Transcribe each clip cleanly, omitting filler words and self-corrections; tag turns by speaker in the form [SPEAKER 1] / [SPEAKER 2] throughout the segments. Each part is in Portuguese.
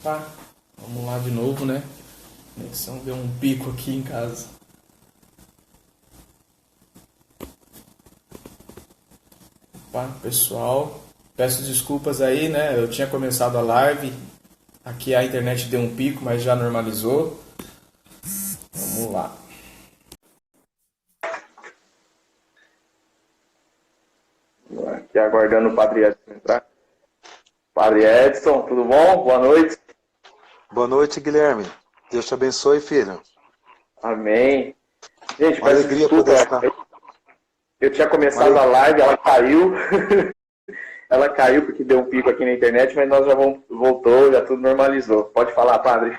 [SPEAKER 1] Tá, vamos lá de novo, né? A conexão deu um pico aqui em casa. Opa, pessoal, peço desculpas aí, né? Eu tinha começado a live, aqui a internet deu um pico, mas já normalizou. Vamos lá.
[SPEAKER 2] Aqui aguardando o Padre Edson entrar. Padre Edson, tudo bom? Boa noite.
[SPEAKER 3] Boa noite, Guilherme. Deus te abençoe, filho.
[SPEAKER 2] Amém. Gente,
[SPEAKER 3] Uma
[SPEAKER 2] peço
[SPEAKER 3] alegria
[SPEAKER 2] desculpa.
[SPEAKER 3] poder estar.
[SPEAKER 2] Eu tinha
[SPEAKER 3] Uma
[SPEAKER 2] começado a
[SPEAKER 3] ale-
[SPEAKER 2] live, ela caiu. Ela caiu porque deu um pico aqui na internet, mas nós já voltou, já tudo normalizou. Pode falar, Padre.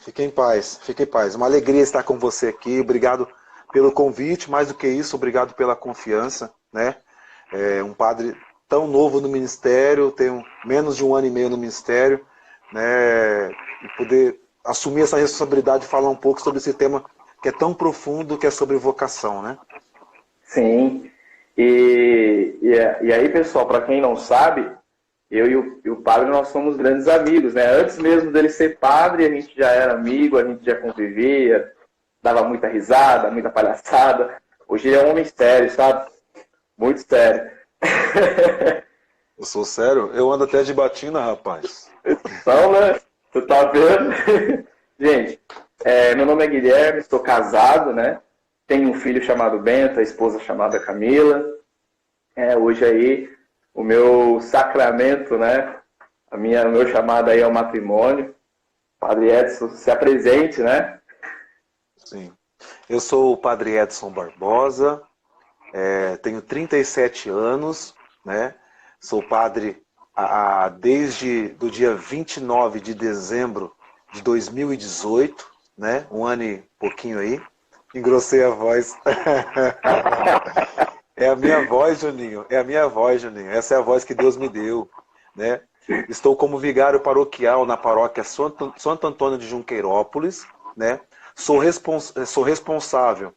[SPEAKER 3] Fique em paz, fique em paz. Uma alegria estar com você aqui. Obrigado pelo convite, mais do que isso, obrigado pela confiança, né? Um padre tão novo no ministério, tenho menos de 1 ano e meio no ministério, né? E poder assumir essa responsabilidade de falar um pouco sobre esse tema que é tão profundo, que é sobre vocação, né?
[SPEAKER 2] Sim. E aí, pessoal, para quem não sabe, eu e o Padre, nós somos grandes amigos, né? Antes mesmo dele ser padre, a gente já era amigo, a gente já convivia, dava muita risada, muita palhaçada. Hoje ele é um homem sério, sabe? Muito sério.
[SPEAKER 3] Eu sou sério, eu ando até de batina, rapaz.
[SPEAKER 2] Então, né? Tu tá vendo? Gente, meu nome é Guilherme, estou casado, né? Tenho um filho chamado Bento, a esposa chamada Camila. Hoje aí, o meu sacramento, né? O meu chamado aí é o matrimônio. Padre Edson, se apresente, né?
[SPEAKER 3] Sim. Eu sou o Padre Edson Barbosa, tenho 37 anos, né? Sou padre desde do dia 29 de dezembro de 2018, né? 1 ano e pouquinho aí. Engrossei a voz. É a minha voz, Juninho. É a minha voz, Juninho. Essa é a voz que Deus me deu, né? Estou como vigário paroquial na paróquia Santo Antônio de Junqueirópolis, né? Sou responsável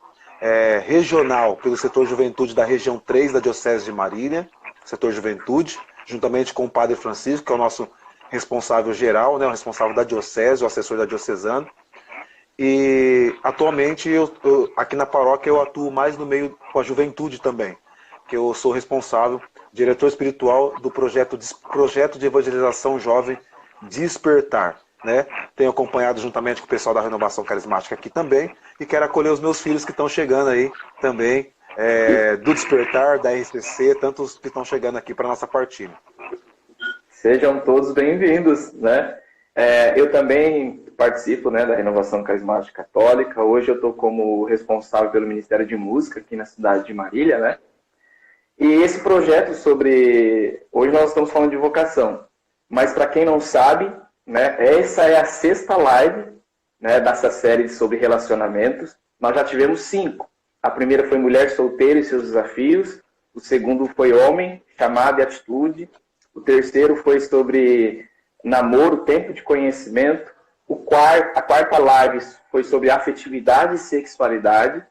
[SPEAKER 3] regional pelo setor juventude da região 3 da Diocese de Marília, setor juventude, juntamente com o Padre Francisco, que é o nosso responsável geral, né? O responsável da diocese, o assessor da diocesana. E atualmente aqui na paróquia eu atuo mais no meio com a juventude também, que eu sou responsável, diretor espiritual do projeto de evangelização jovem Despertar, né? Tenho acompanhado juntamente com o pessoal da Renovação Carismática aqui também e quero acolher os meus filhos que estão chegando aí também, do Despertar, da RCC, tantos que estão chegando aqui para a nossa partilha.
[SPEAKER 2] Sejam todos bem-vindos, né? Eu também participo, né, da Renovação Carismática Católica. Hoje eu estou como responsável pelo Ministério de Música aqui na cidade de Marília, né? E esse projeto sobre... Hoje nós estamos falando de vocação, mas para quem não sabe, né, essa é a 6ª live, né, dessa série sobre relacionamentos. Nós já tivemos 5. A primeira foi Mulher Solteira e Seus Desafios. O segundo foi Homem, Chamada e Atitude. O terceiro foi sobre namoro, tempo de conhecimento. A quarta live foi sobre afetividade e sexualidade.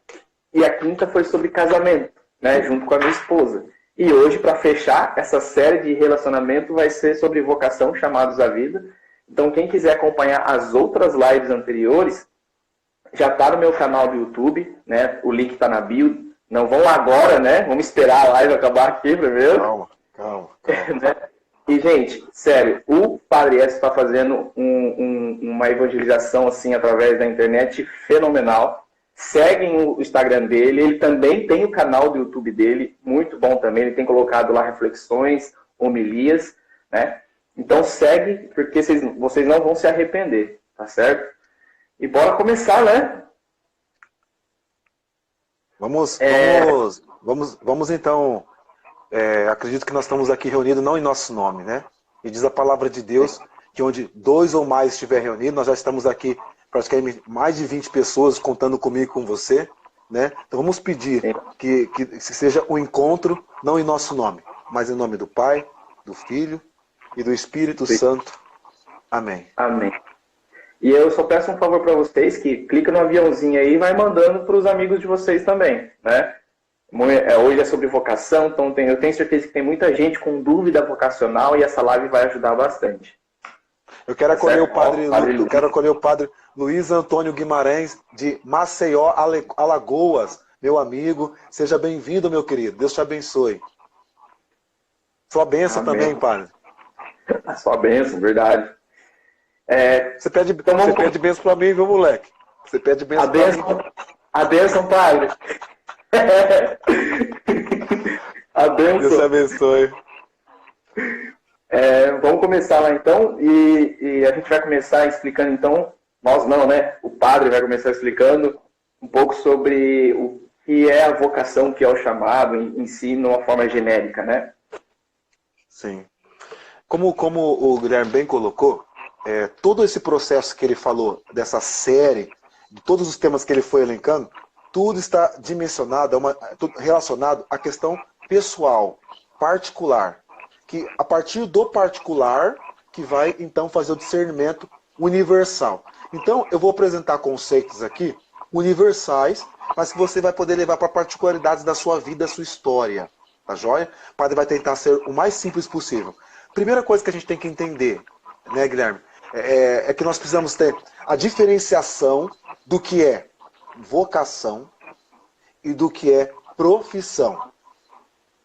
[SPEAKER 2] E a quinta foi sobre casamento, né, junto com a minha esposa. E hoje, para fechar, essa série de relacionamento vai ser sobre vocação, chamados à vida. Então, quem quiser acompanhar as outras lives anteriores, já está no meu canal do YouTube, né? O link está na bio. Não vão agora, né? Vamos esperar a live acabar aqui primeiro.
[SPEAKER 3] Calma.
[SPEAKER 2] Né? E, gente, sério, o Padre Edson está fazendo uma evangelização assim através da internet fenomenal. Seguem o Instagram dele, ele também tem o canal do YouTube dele, muito bom também, ele tem colocado lá reflexões, homilias, né? Então segue, porque vocês não vão se arrepender, tá certo? E bora começar, né?
[SPEAKER 3] Vamos então. Acredito que nós estamos aqui reunidos não em nosso nome, né? E diz a palavra de Deus que onde 2 ou mais estiver reunido, nós já estamos aqui praticamente mais de 20 pessoas contando comigo e com você, né? Então vamos pedir que seja um encontro não em nosso nome, mas em nome do Pai, do Filho e do Espírito Santo. Amém.
[SPEAKER 2] Amém. E eu só peço um favor para vocês, que clica no aviãozinho aí e vai mandando para os amigos de vocês também, né? Hoje é sobre vocação, então eu tenho certeza que tem muita gente com dúvida vocacional e essa live vai ajudar bastante.
[SPEAKER 3] Eu quero acolher o padre,
[SPEAKER 2] Padre
[SPEAKER 3] eu quero acolher o padre Luiz Antônio Guimarães, de Maceió, Alagoas. Meu amigo, seja bem-vindo, meu querido. Deus te abençoe. Sua bênção
[SPEAKER 2] Amém.
[SPEAKER 3] também, padre.
[SPEAKER 2] A sua bênção, verdade.
[SPEAKER 3] Você pede bênção pra mim, viu, moleque? Você pede bênção pra mim.
[SPEAKER 2] A bênção, padre. A bênção.
[SPEAKER 3] Deus te abençoe.
[SPEAKER 2] Vamos começar lá então, e a gente vai começar explicando então, nós não, né? O padre vai começar explicando um pouco sobre o que é a vocação, o que é o chamado em si, numa forma genérica, né?
[SPEAKER 3] Sim. Como o Guilherme bem colocou, todo esse processo que ele falou, dessa série, de todos os temas que ele foi elencando, tudo está dimensionado, tudo relacionado à questão pessoal, particular. Que a partir do particular que vai então fazer o discernimento universal. Então eu vou apresentar conceitos aqui universais, mas que você vai poder levar para particularidades da sua vida, da sua história. Tá joia? O padre vai tentar ser o mais simples possível. Primeira coisa que a gente tem que entender, né, Guilherme, é que nós precisamos ter a diferenciação do que é vocação e do que é profissão.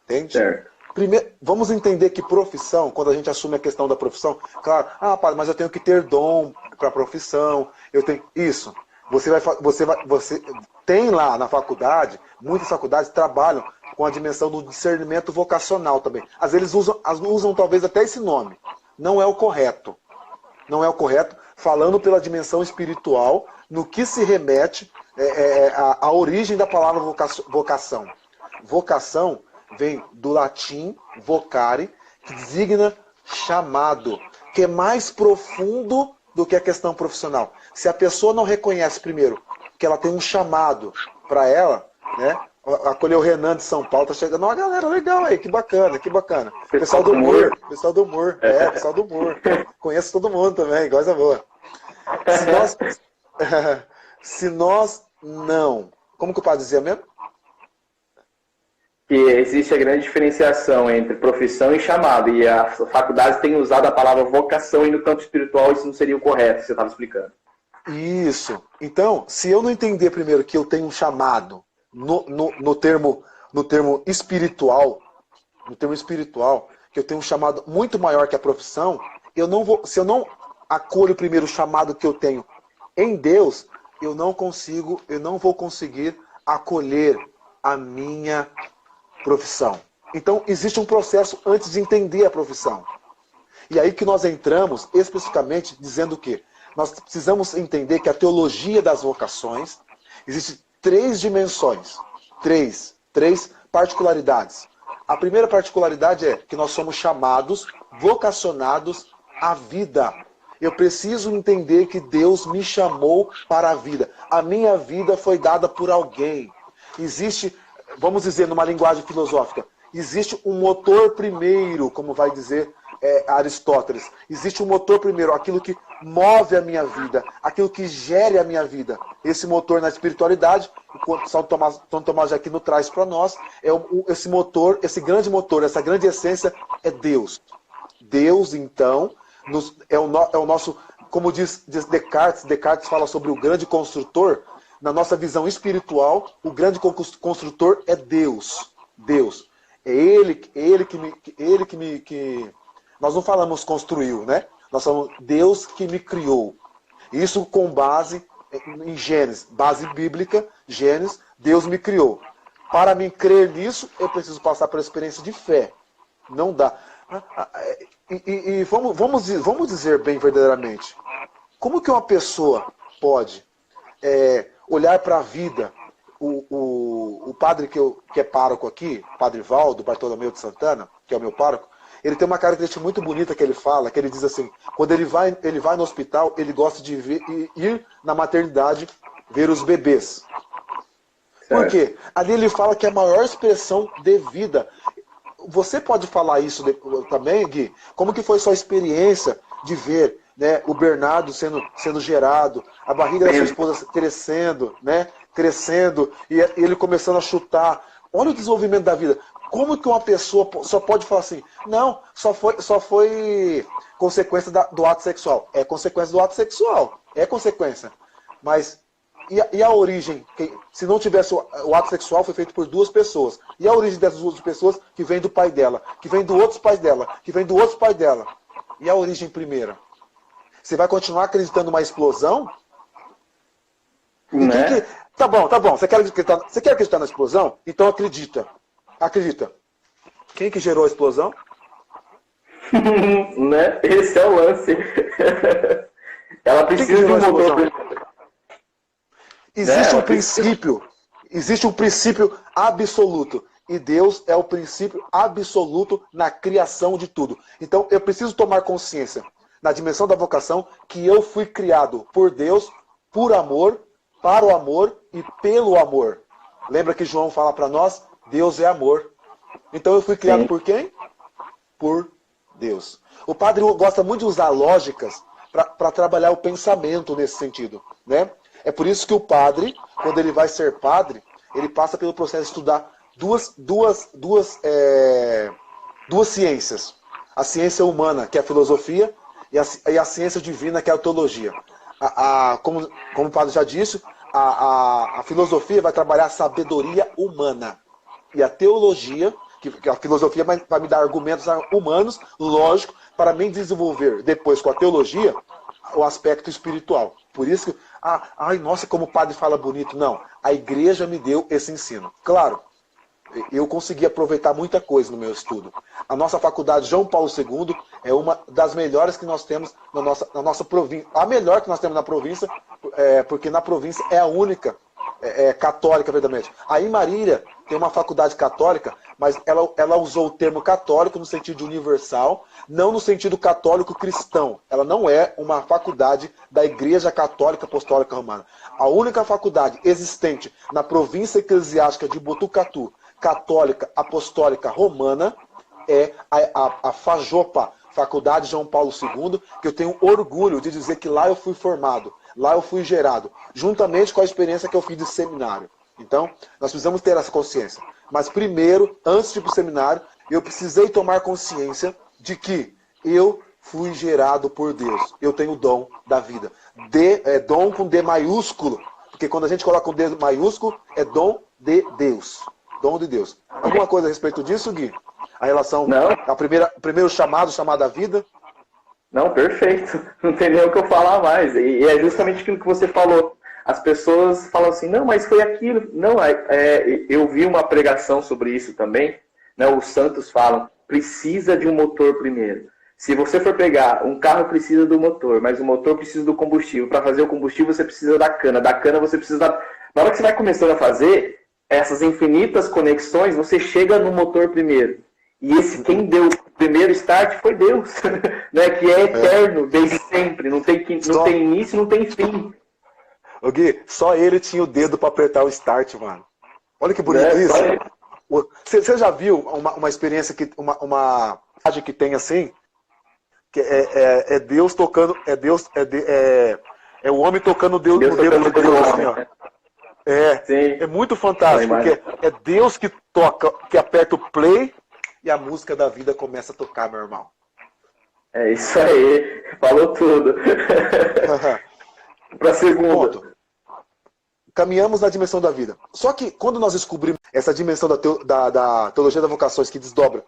[SPEAKER 3] Entende?
[SPEAKER 2] Certo.
[SPEAKER 3] Primeiro, vamos entender que profissão, quando a gente assume a questão da profissão, claro, padre, mas eu tenho que ter dom para a profissão, eu tenho isso. Você tem lá na faculdade, muitas faculdades trabalham com a dimensão do discernimento vocacional também. Às vezes usam talvez até esse nome. Não é o correto. Não é o correto, falando pela dimensão espiritual, no que se remete à origem da palavra vocação. Vocação vem do latim vocare, que designa chamado, que é mais profundo do que a questão profissional. Se a pessoa não reconhece primeiro que ela tem um chamado para ela, né? Acolher o Renan de São Paulo, tá chegando uma galera legal aí, que bacana, que bacana. Pessoal do humor, pessoal do humor, pessoal do humor. Conheço todo mundo também, coisa boa. Se nós não, como que o padre dizia mesmo?
[SPEAKER 2] Que existe a grande diferenciação entre profissão e chamado, e as faculdades têm usado a palavra vocação, e no campo espiritual isso não seria o correto, você estava explicando.
[SPEAKER 3] Isso. Então, se eu não entender primeiro que eu tenho um chamado no termo espiritual, que eu tenho um chamado muito maior que a profissão, se eu não acolho primeiro o chamado que eu tenho em Deus, eu não vou conseguir acolher a minha profissão. Então, existe um processo antes de entender a profissão. E aí que nós entramos especificamente dizendo o quê? Nós precisamos entender que a teologia das vocações existe 3 dimensões, três particularidades. A primeira particularidade é que nós somos chamados, vocacionados à vida. Eu preciso entender que Deus me chamou para a vida. A minha vida foi dada por alguém. Existe, vamos dizer numa linguagem filosófica, existe um motor primeiro, como vai dizer Aristóteles. Existe um motor primeiro, aquilo que move a minha vida, aquilo que gere a minha vida. Esse motor na espiritualidade, o São Tomás de Aquino traz para nós, esse motor, esse grande motor, essa grande essência é Deus. Deus, então, é o nosso, como diz Descartes fala sobre o grande construtor. Na nossa visão espiritual, o grande construtor é Deus. Deus. É Ele que nós não falamos construiu, né? Nós falamos Deus que me criou. Isso com base em Gênesis, base bíblica, Gênesis, Deus me criou. Para mim crer nisso, eu preciso passar pela experiência de fé. Não dá. E vamos dizer bem verdadeiramente, como que uma pessoa pode olhar para a vida? O padre que é pároco aqui, Padre Valdo Bartolomeu de Santana, que é o meu pároco, ele tem uma característica muito bonita que ele fala, que ele diz assim, quando ele vai no hospital, ele gosta de ir na maternidade ver os bebês. Por quê? Ali ele fala que é a maior expressão de vida. Você pode falar isso também, Gui? Como que foi sua experiência de ver, né, o Bernardo sendo gerado, a barriga da sua esposa crescendo, né? Crescendo, e ele começando a chutar Olha o desenvolvimento da vida. Como que uma pessoa só pode falar assim, não, só foi consequência do ato sexual. É consequência do ato sexual. É consequência. Mas e a origem? Se não tivesse o ato sexual, foi feito por duas pessoas. E a origem dessas duas pessoas que vem do pai dela, que vem do outro pai dela, que vem do outro pai dela. E a origem primeira? Você vai continuar acreditando numa explosão?
[SPEAKER 2] Né?
[SPEAKER 3] Tá bom. Você quer acreditar na explosão? Então acredita. Acredita. Quem que gerou a explosão?
[SPEAKER 2] Né? Esse é o lance. Ela precisa de um motor.
[SPEAKER 3] Existe um princípio absoluto. E Deus é o princípio absoluto na criação de tudo. Então eu preciso tomar consciência, na dimensão da vocação, que eu fui criado por Deus, por amor, para o amor e pelo amor. Lembra que João fala para nós? Deus é amor. Então eu fui criado por quem? Por Deus. O padre gosta muito de usar lógicas para trabalhar o pensamento nesse sentido, né? É por isso que o padre, quando ele vai ser padre, ele passa pelo processo de estudar duas ciências. A ciência humana, que é a filosofia, e a ciência divina, que é a teologia. Como o padre já disse, a filosofia vai trabalhar a sabedoria humana. E a teologia, que a filosofia vai me dar argumentos humanos, lógico, para me desenvolver depois com a teologia o aspecto espiritual. Por isso que, nossa, como o padre fala bonito. Não, a igreja me deu esse ensino. Claro, eu consegui aproveitar muita coisa no meu estudo. A nossa faculdade João Paulo II é uma das melhores que nós temos na nossa província. A melhor que nós temos na província, porque na província é a única católica, verdadeiramente. Aí em Marília tem uma faculdade católica, mas ela usou o termo católico no sentido universal, não no sentido católico cristão. Ela não é uma faculdade da Igreja Católica Apostólica Romana. A única faculdade existente na província eclesiástica de Botucatu, católica apostólica romana, é a FAJOPA, Faculdade João Paulo II, que eu tenho orgulho de dizer que lá eu fui formado, lá eu fui gerado, juntamente com a experiência que eu fiz de seminário. Então, nós precisamos ter essa consciência. Mas primeiro, antes de ir para o seminário, eu precisei tomar consciência de que eu fui gerado por Deus. Eu tenho o dom da vida. Dom com D maiúsculo. Porque quando a gente coloca um D maiúsculo, é dom de Deus. Dom de Deus. Alguma coisa a respeito disso, Gui? A relação, o primeiro chamado à vida?
[SPEAKER 2] Não, perfeito. Não tem nem o que eu falar mais. E é justamente aquilo que você falou. As pessoas falam assim, não, mas foi aquilo. Não, eu vi uma pregação sobre isso também. Né? Os santos falam, precisa de um motor primeiro. Se você for pegar, um carro precisa do motor, mas o motor precisa do combustível. Para fazer o combustível, você precisa da cana. Da cana, você precisa da... Na hora que você vai começando a fazer essas infinitas conexões, você chega no motor primeiro. E quem deu o primeiro start foi Deus, né? Que é eterno, desde sempre. Não tem início, não tem fim.
[SPEAKER 3] Ô Gui, só ele tinha o dedo para apertar o start, mano. Olha que bonito isso. Você já viu uma experiência, uma que tem assim? Que é Deus tocando, é o homem tocando o dedo no dedo de Deus, assim, ó. É muito fantástico, porque é Deus que toca, que aperta o play e a música da vida começa a tocar, meu irmão.
[SPEAKER 2] É isso aí, falou tudo. Para segundo ponto.
[SPEAKER 3] Caminhamos na dimensão da vida. Só que quando nós descobrimos essa dimensão da teologia das vocações que desdobra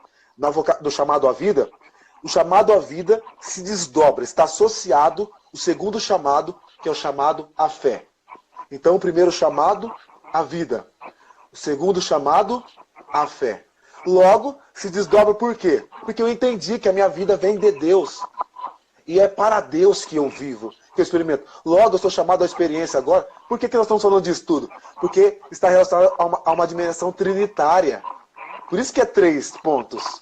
[SPEAKER 3] do chamado à vida, o chamado à vida se desdobra, está associado o segundo chamado, que é o chamado à fé. Então o primeiro chamado, a vida. O segundo chamado, a fé. Logo, se desdobra por quê? Porque eu entendi que a minha vida vem de Deus. E é para Deus que eu vivo, que eu experimento. Logo, eu sou chamado à experiência agora. Por que nós estamos falando disso tudo? Porque está relacionado a uma dimensão trinitária. Por isso que é 3 pontos.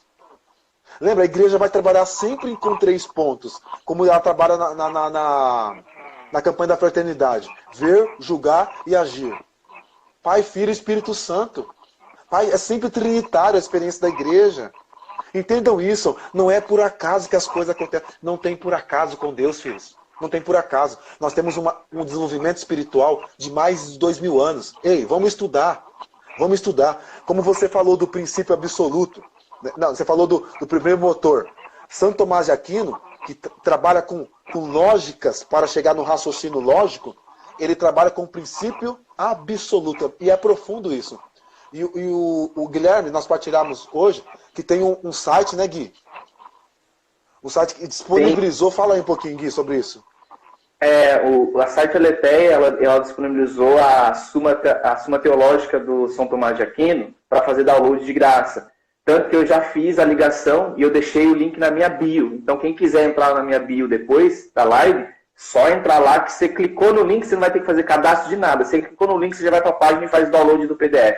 [SPEAKER 3] Lembra, a igreja vai trabalhar sempre com 3 pontos. Como ela trabalha na campanha da fraternidade. Ver, julgar e agir. Pai, Filho e Espírito Santo. Pai, é sempre trinitário a experiência da igreja. Entendam isso. Não é por acaso que as coisas acontecem. Não tem por acaso com Deus, filhos. Não tem por acaso. Nós temos um desenvolvimento espiritual de mais de 2000 anos. Ei, vamos estudar. Vamos estudar. Como você falou do princípio absoluto. Não, você falou do primeiro motor. Santo Tomás de Aquino, que trabalha com lógicas para chegar no raciocínio lógico, ele trabalha com o princípio absoluto. E é profundo isso. E o Guilherme, nós partilhamos hoje, que tem um site, né, Gui? Um site que disponibilizou. Sim. Fala aí um pouquinho, Gui, sobre isso.
[SPEAKER 2] A site Aletheia, ela disponibilizou a Suma Teológica do São Tomás de Aquino para fazer download de graça. Tanto que eu já fiz a ligação e eu deixei o link na minha bio. Então, quem quiser entrar na minha bio depois da live, só entrar lá que você clicou no link, você não vai ter que fazer cadastro de nada. Você clicou no link, você já vai para a página e faz o download do PDF.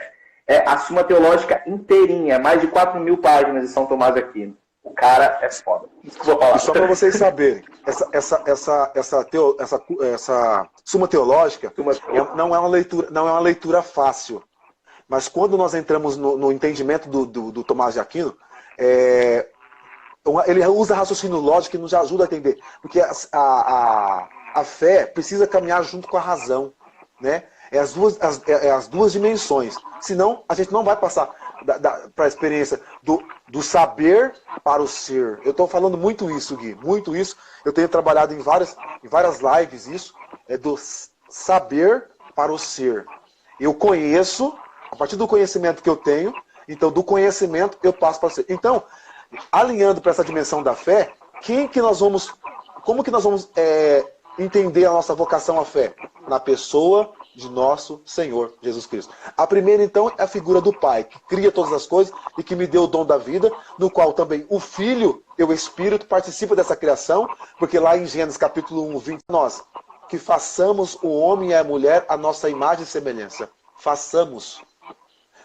[SPEAKER 2] É a Suma Teológica inteirinha, mais de 4.000 páginas de São Tomás de Aquino. O cara é foda. Isso que eu vou falar.
[SPEAKER 3] E só para vocês saberem, essa Suma Teológica não é uma leitura fácil. Mas quando nós entramos no entendimento do Tomás de Aquino, ele usa raciocínio lógico que nos ajuda a entender. Porque a fé precisa caminhar junto com a razão. Né? As duas dimensões. Senão, a gente não vai passar para a experiência do saber para o ser. Eu estou falando muito isso, Gui. Muito isso. Eu tenho trabalhado em várias lives isso. É do saber para o ser. Eu conheço, a partir do conhecimento que eu tenho, então do conhecimento eu passo para o ser. Então, alinhando para essa dimensão da fé, como que nós vamos entender a nossa vocação à fé? Na pessoa de nosso Senhor Jesus Cristo. A primeira, então, é a figura do Pai, que cria todas as coisas e que me deu o dom da vida, no qual também o Filho e o Espírito participam dessa criação, porque lá em Gênesis capítulo 1, 20, nós, que façamos o homem e a mulher a nossa imagem e semelhança. Façamos.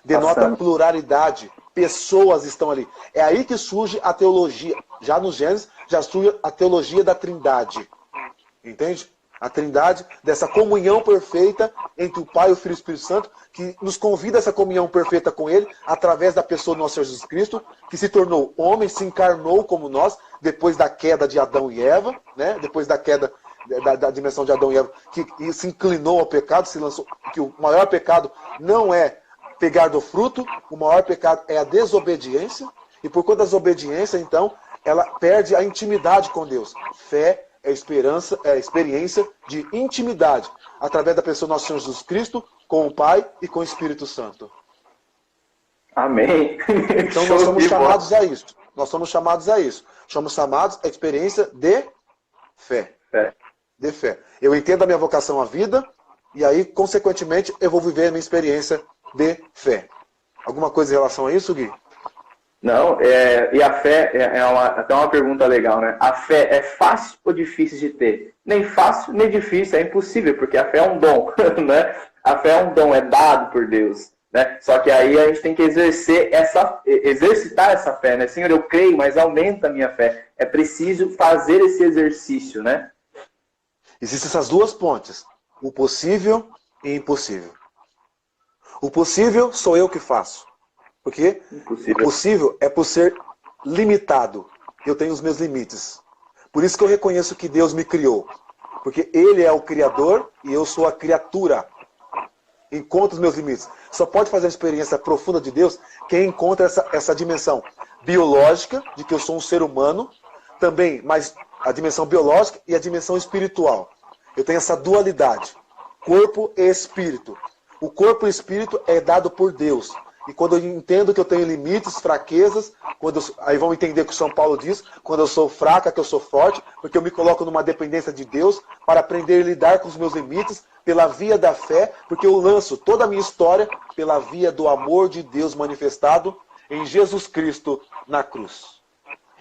[SPEAKER 3] Denota pluralidade. Pessoas estão ali. É aí que surge a teologia. Já no Gênesis, já surge a teologia da Trindade. Entende? A Trindade, dessa comunhão perfeita entre o Pai, o Filho e o Espírito Santo, que nos convida a essa comunhão perfeita com Ele, através da pessoa do nosso Senhor Jesus Cristo, que se tornou homem, se encarnou como nós, depois da queda de Adão e Eva, né? Depois da queda da dimensão de Adão e Eva, que se inclinou ao pecado, se lançou, que o maior pecado não é pegar do fruto, o maior pecado é a desobediência, e por conta da desobediência, então, ela perde a intimidade com Deus. Fé é experiência de intimidade, através da pessoa do nosso Senhor Jesus Cristo, com o Pai e com o Espírito Santo.
[SPEAKER 2] Amém.
[SPEAKER 3] Então nós somos chamados a isso. Nós somos chamados a isso. Somos chamados à experiência de fé. De fé. Eu entendo a minha vocação à vida, e aí, consequentemente, eu vou viver a minha experiência de fé. Alguma coisa em relação a isso, Gui?
[SPEAKER 2] Não, e a fé até uma pergunta legal, né? A fé é fácil ou difícil de ter? Nem fácil, nem difícil, é impossível, porque a fé é um dom, né? A fé é um dom, é dado por Deus, né? Só que aí a gente tem que exercitar essa fé, né? Senhor, eu creio, mas aumenta a minha fé. É preciso fazer esse exercício, né?
[SPEAKER 3] Existem essas duas pontes, o possível e o impossível. O possível sou eu que faço. Porque o possível é por ser limitado. Eu tenho os meus limites. Por isso que eu reconheço que Deus me criou. Porque Ele é o Criador e eu sou a criatura. Encontro os meus limites. Só pode fazer a experiência profunda de Deus quem encontra essa dimensão biológica, de que eu sou um ser humano, também, mas a dimensão biológica e a dimensão espiritual. Eu tenho essa dualidade. Corpo e espírito. O corpo e o espírito é dado por Deus. E quando eu entendo que eu tenho limites, fraquezas, aí vão entender o que o São Paulo diz, quando eu sou fraca, que eu sou forte, porque eu me coloco numa dependência de Deus para aprender a lidar com os meus limites pela via da fé, porque eu lanço toda a minha história pela via do amor de Deus manifestado em Jesus Cristo na cruz.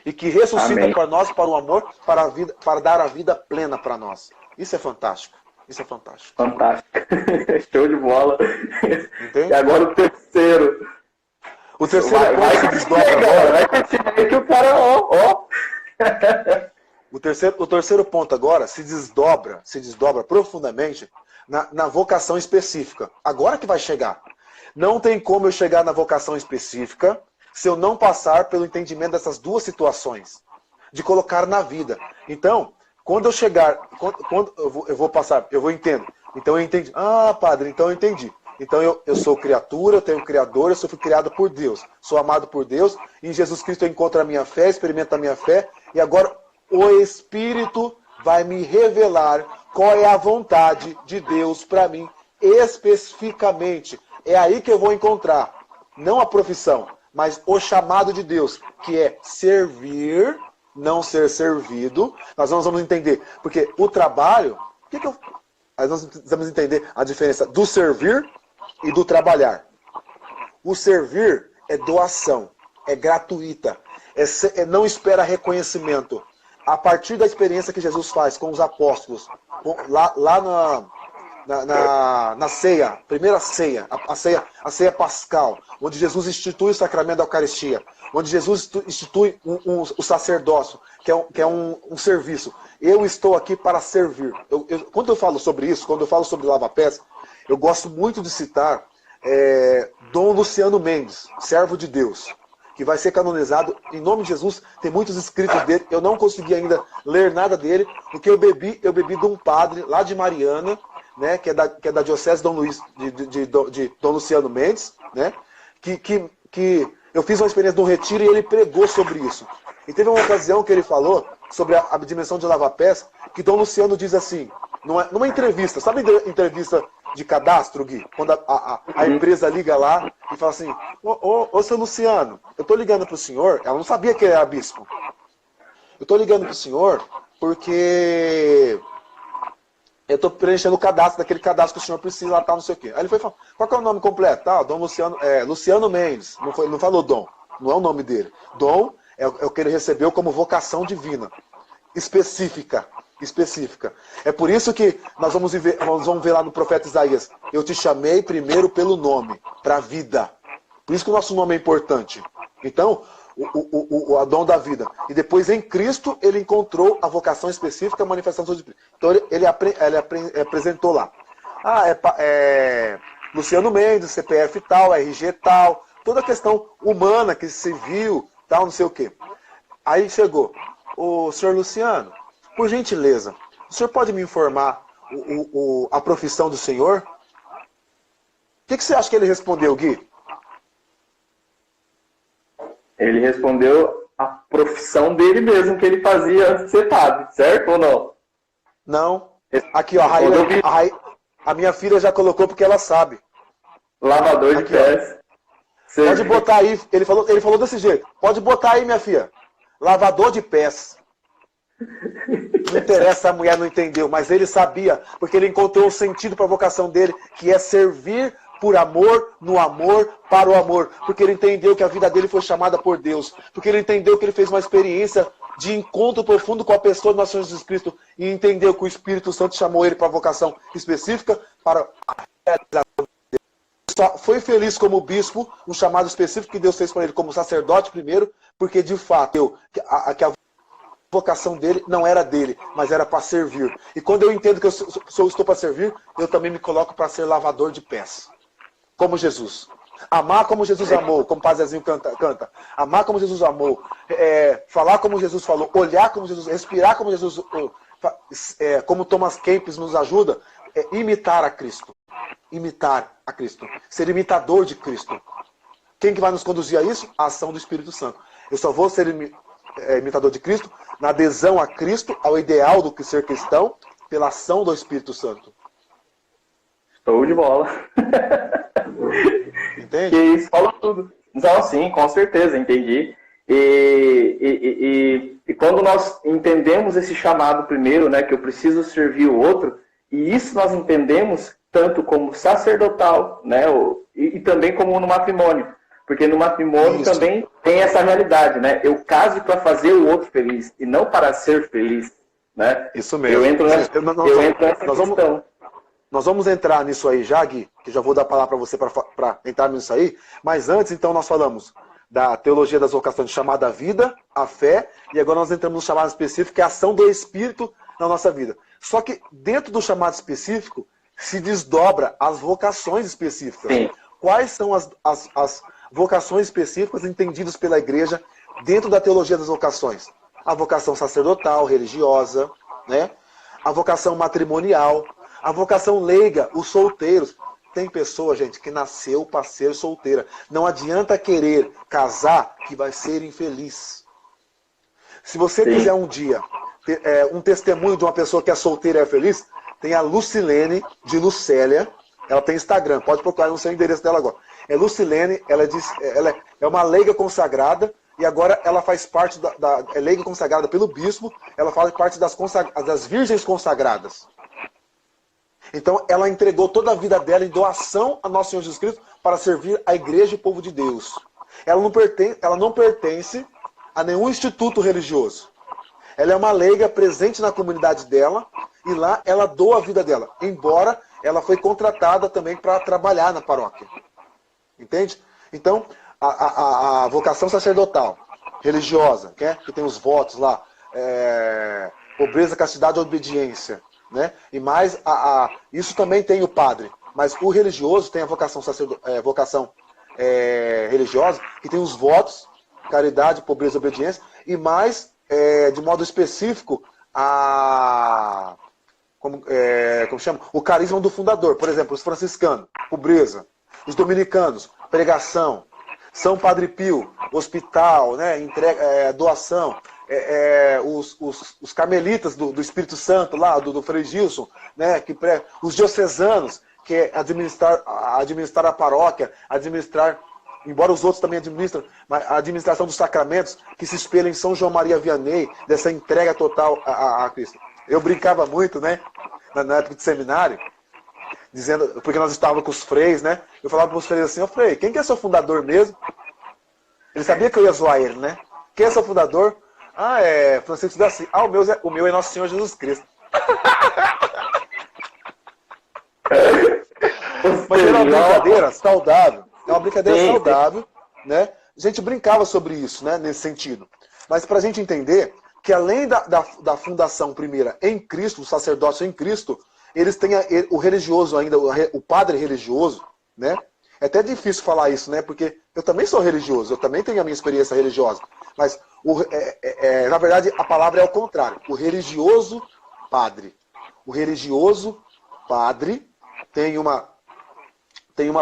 [SPEAKER 3] E que ressuscita para nós, para o amor, para dar a vida plena para nós. Isso é fantástico. Isso é fantástico.
[SPEAKER 2] Fantástico. Show de bola.
[SPEAKER 3] Entende?
[SPEAKER 2] E agora o terceiro.
[SPEAKER 3] O terceiro ponto se desdobra agora.
[SPEAKER 2] Vai continuar que o cara, ó.
[SPEAKER 3] O terceiro ponto agora se desdobra profundamente na vocação específica. Agora que vai chegar. Não tem como eu chegar na vocação específica se eu não passar pelo entendimento dessas duas situações. De colocar na vida. Então, quando eu chegar, quando eu vou passar, eu vou entender. Então eu entendi. Ah, padre, então eu entendi. Então eu sou criatura, eu tenho um Criador, eu fui criado por Deus, sou amado por Deus, e em Jesus Cristo eu encontro a minha fé, experimento a minha fé, e agora o Espírito vai me revelar qual é a vontade de Deus para mim, especificamente. É aí que eu vou encontrar, não a profissão, mas o chamado de Deus, que é servir, não ser servido. Nós vamos entender, porque o trabalho, aí nós precisamos entender a diferença do servir e do trabalhar. O servir é doação, é gratuita, não espera reconhecimento. A partir da experiência que Jesus faz com os apóstolos, lá na ceia, primeira ceia, a ceia pascal, onde Jesus institui o sacramento da Eucaristia, onde Jesus institui o sacerdócio, que é um serviço. Eu estou aqui para servir. Quando eu falo sobre isso, quando eu falo sobre lava-pés, eu gosto muito de citar Dom Luciano Mendes, servo de Deus, que vai ser canonizado em nome de Jesus. Tem muitos escritos dele, eu não consegui ainda ler nada dele, porque eu bebi de um padre lá de Mariana, né, que é da diocese de Dom Luciano Mendes, né, que eu fiz uma experiência de um retiro e ele pregou sobre isso. E teve uma ocasião que ele falou sobre a dimensão de lava-pés, que Dom Luciano diz assim, numa entrevista, sabe entrevista de cadastro, Gui? Quando a empresa liga lá e fala assim, ô seu Luciano, eu estou ligando para o senhor, ela não sabia que ele era bispo. Eu estou ligando para o senhor porque eu estou preenchendo o cadastro, daquele cadastro que o senhor precisa, tal, não sei o quê. Aí ele foi falar, qual que é o nome completo? Dom Luciano, Luciano Mendes, não falou Dom, não é o nome dele. Dom é o que ele recebeu como vocação divina, específica. É por isso que nós vamos ver lá no profeta Isaías, eu te chamei primeiro pelo nome, para a vida. Por isso que o nosso nome é importante. Então, o dom da vida. E depois em Cristo ele encontrou a vocação específica, a manifestação do Espírito. Então ele apresentou lá. Luciano Mendes, CPF tal, RG tal, toda a questão humana, que civil, tal, não sei o quê. Aí chegou, o senhor Luciano, por gentileza, o senhor pode me informar a profissão do senhor? O que você acha que ele respondeu, Gui?
[SPEAKER 2] Ele respondeu a profissão dele mesmo, que ele fazia antes de ser padre, certo ou não?
[SPEAKER 3] Não. Aqui, ó, a minha filha já colocou porque ela sabe.
[SPEAKER 2] Lavador de pés.
[SPEAKER 3] Pode botar aí, ele falou desse jeito. Pode botar aí, minha filha. Lavador de pés. Não interessa, a mulher não entendeu, mas ele sabia, porque ele encontrou um sentido para a vocação dele, que é servir por amor, no amor, para o amor. Porque ele entendeu que a vida dele foi chamada por Deus. Porque ele entendeu que ele fez uma experiência de encontro profundo com a pessoa do nosso Senhor Jesus Cristo e entendeu que o Espírito Santo chamou ele para a vocação específica, para a realização dele. Só foi feliz como bispo, um chamado específico que Deus fez para ele como sacerdote primeiro, porque de fato que a vocação dele não era dele, mas era para servir. E quando eu entendo que eu estou para servir, eu também me coloco para ser lavador de pés. Como Jesus. Amar como Jesus amou, como o Padre Zezinho canta. Amar como Jesus amou. Falar como Jesus falou. Olhar como Jesus. Respirar como Jesus. Como Thomas Kempis nos ajuda. Imitar a Cristo. Imitar a Cristo. Ser imitador de Cristo. Quem que vai nos conduzir a isso? A ação do Espírito Santo. Eu só vou ser imitador de Cristo na adesão a Cristo, ao ideal do que ser cristão, pela ação do Espírito Santo.
[SPEAKER 2] Show de bola.
[SPEAKER 3] Entende?
[SPEAKER 2] Que isso fala tudo. Então, sim, com certeza, entendi. E quando nós entendemos esse chamado primeiro, né, que eu preciso servir o outro, e isso nós entendemos tanto como sacerdotal, né, e também como no matrimônio. Porque no matrimônio isso também tem essa realidade, né? Eu caso para fazer o outro feliz e não para ser feliz, né?
[SPEAKER 3] Isso mesmo.
[SPEAKER 2] Eu entro nessa questão.
[SPEAKER 3] Nós vamos entrar nisso aí já, Gui, que já vou dar a palavra para você para entrar nisso aí. Mas antes, então, nós falamos da teologia das vocações chamada vida, a fé, e agora nós entramos no chamado específico, que é a ação do Espírito na nossa vida. Só que dentro do chamado específico se desdobra as vocações específicas.
[SPEAKER 2] Sim.
[SPEAKER 3] Quais são as vocações específicas entendidas pela igreja dentro da teologia das vocações? A vocação sacerdotal, religiosa, né? A vocação matrimonial, a vocação leiga, os solteiros. tem pessoa, gente, que nasceu para ser solteira. Não adianta querer casar que vai ser infeliz. Se você
[SPEAKER 2] Sim.
[SPEAKER 3] quiser um dia ter, um testemunho de uma pessoa que é solteira e é feliz, tem a Lucilene de Lucélia. Ela tem Instagram, pode procurar, não sei o endereço dela agora. É Lucilene, ela é uma leiga consagrada e agora ela faz parte é leiga consagrada pelo bispo, ela faz parte das virgens consagradas. Então ela entregou toda a vida dela em doação a Nosso Senhor Jesus Cristo para servir a igreja e o povo de Deus. Ela não pertence a nenhum instituto religioso. Ela é uma leiga presente na comunidade dela e lá ela doa a vida dela, embora ela foi contratada também para trabalhar na paróquia. Entende? Então, a vocação sacerdotal, religiosa, que tem os votos lá, pobreza, castidade e obediência, né? E mais, isso também tem o padre. Mas o religioso tem a vocação religiosa, que tem os votos, caridade, pobreza e obediência, e mais, de modo específico, como chama? O carisma do fundador. Por exemplo, os franciscanos, pobreza. Os dominicanos, pregação. São Padre Pio, hospital, né? Doação. Os carmelitas do Espírito Santo, lá, do Frei Gilson, né? Os diocesanos, que é administrar a paróquia, embora os outros também administram, mas a administração dos sacramentos, que se espelha em São João Maria Vianney, dessa entrega total a Cristo. Eu brincava muito, né? Na época de seminário, dizendo, porque nós estávamos com os freis, né? Eu falava para os freis assim, Frei, quem que é seu fundador mesmo? Ele sabia que eu ia zoar ele, né? Quem é seu fundador? É Francisco de Assis. O meu é Nosso Senhor Jesus Cristo. Mas era uma brincadeira saudável. É uma brincadeira saudável, né? A gente brincava sobre isso, né? Nesse sentido. Mas para a gente entender que além da fundação primeira em Cristo, o sacerdócio em Cristo, eles têm o religioso ainda, o padre religioso, né? É até difícil falar isso, né? Porque eu também sou religioso, eu também tenho a minha experiência religiosa. Mas, na verdade, a palavra é o contrário. O religioso padre. O religioso padre tem uma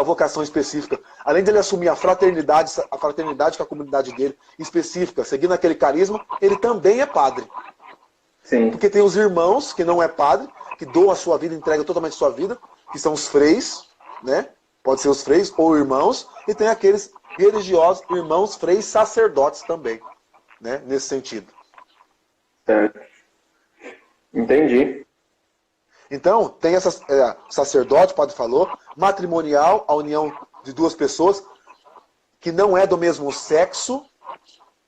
[SPEAKER 3] vocação específica. Além de ele assumir a fraternidade com a comunidade dele, específica, seguindo aquele carisma, ele também é padre.
[SPEAKER 2] Sim.
[SPEAKER 3] Porque tem os irmãos, que não é padre, que doam a sua vida, entregam totalmente a sua vida, que são os freis, né? Pode ser os freis ou irmãos, e tem aqueles religiosos, irmãos, freis, sacerdotes também, né? Nesse sentido.
[SPEAKER 2] Certo. Entendi.
[SPEAKER 3] Então, tem essa sacerdote, o padre falou, matrimonial, a união de duas pessoas que não é do mesmo sexo.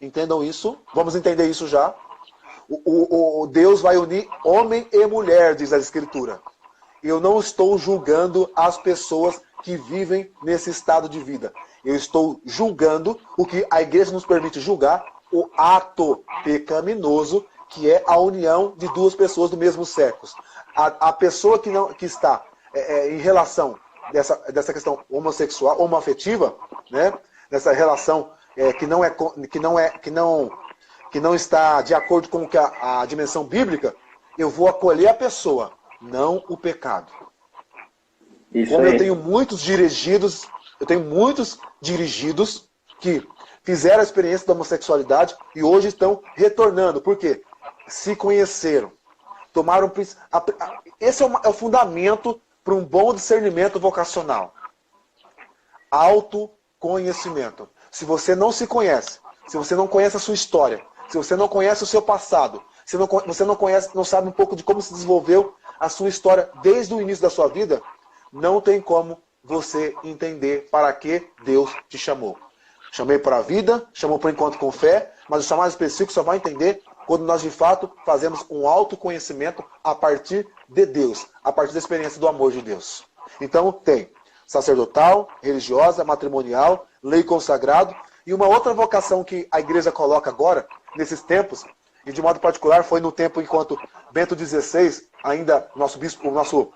[SPEAKER 3] Entendam isso. Vamos entender isso já. O Deus vai unir homem e mulher, diz a Escritura. Eu não estou julgando as pessoas que vivem nesse estado de vida. Eu estou julgando o que a igreja nos permite julgar, o ato pecaminoso, que é a união de duas pessoas do mesmo sexo. A pessoa que está em relação dessa questão homossexual, homoafetiva, né? Dessa relação que não está de acordo com a dimensão bíblica, eu vou acolher a pessoa, não o pecado.
[SPEAKER 2] Isso
[SPEAKER 3] Como
[SPEAKER 2] aí.
[SPEAKER 3] eu tenho muitos dirigidos que fizeram a experiência da homossexualidade e hoje estão retornando. Por quê? Se conheceram. Tomaram. Esse é o fundamento para um bom discernimento vocacional. Autoconhecimento. Se você não se conhece, se você não conhece a sua história, se você não conhece o seu passado, se você não sabe um pouco de como se desenvolveu a sua história desde o início da sua vida, não tem como você entender para que Deus te chamou. Chamei para a vida, chamou para o encontro com fé, mas o chamado específico só vai entender quando nós de fato fazemos um autoconhecimento a partir de Deus, a partir da experiência do amor de Deus. Então tem sacerdotal, religiosa, matrimonial, lei consagrado, e uma outra vocação que a igreja coloca agora, nesses tempos, e de modo particular foi no tempo enquanto Bento XVI, ainda o nosso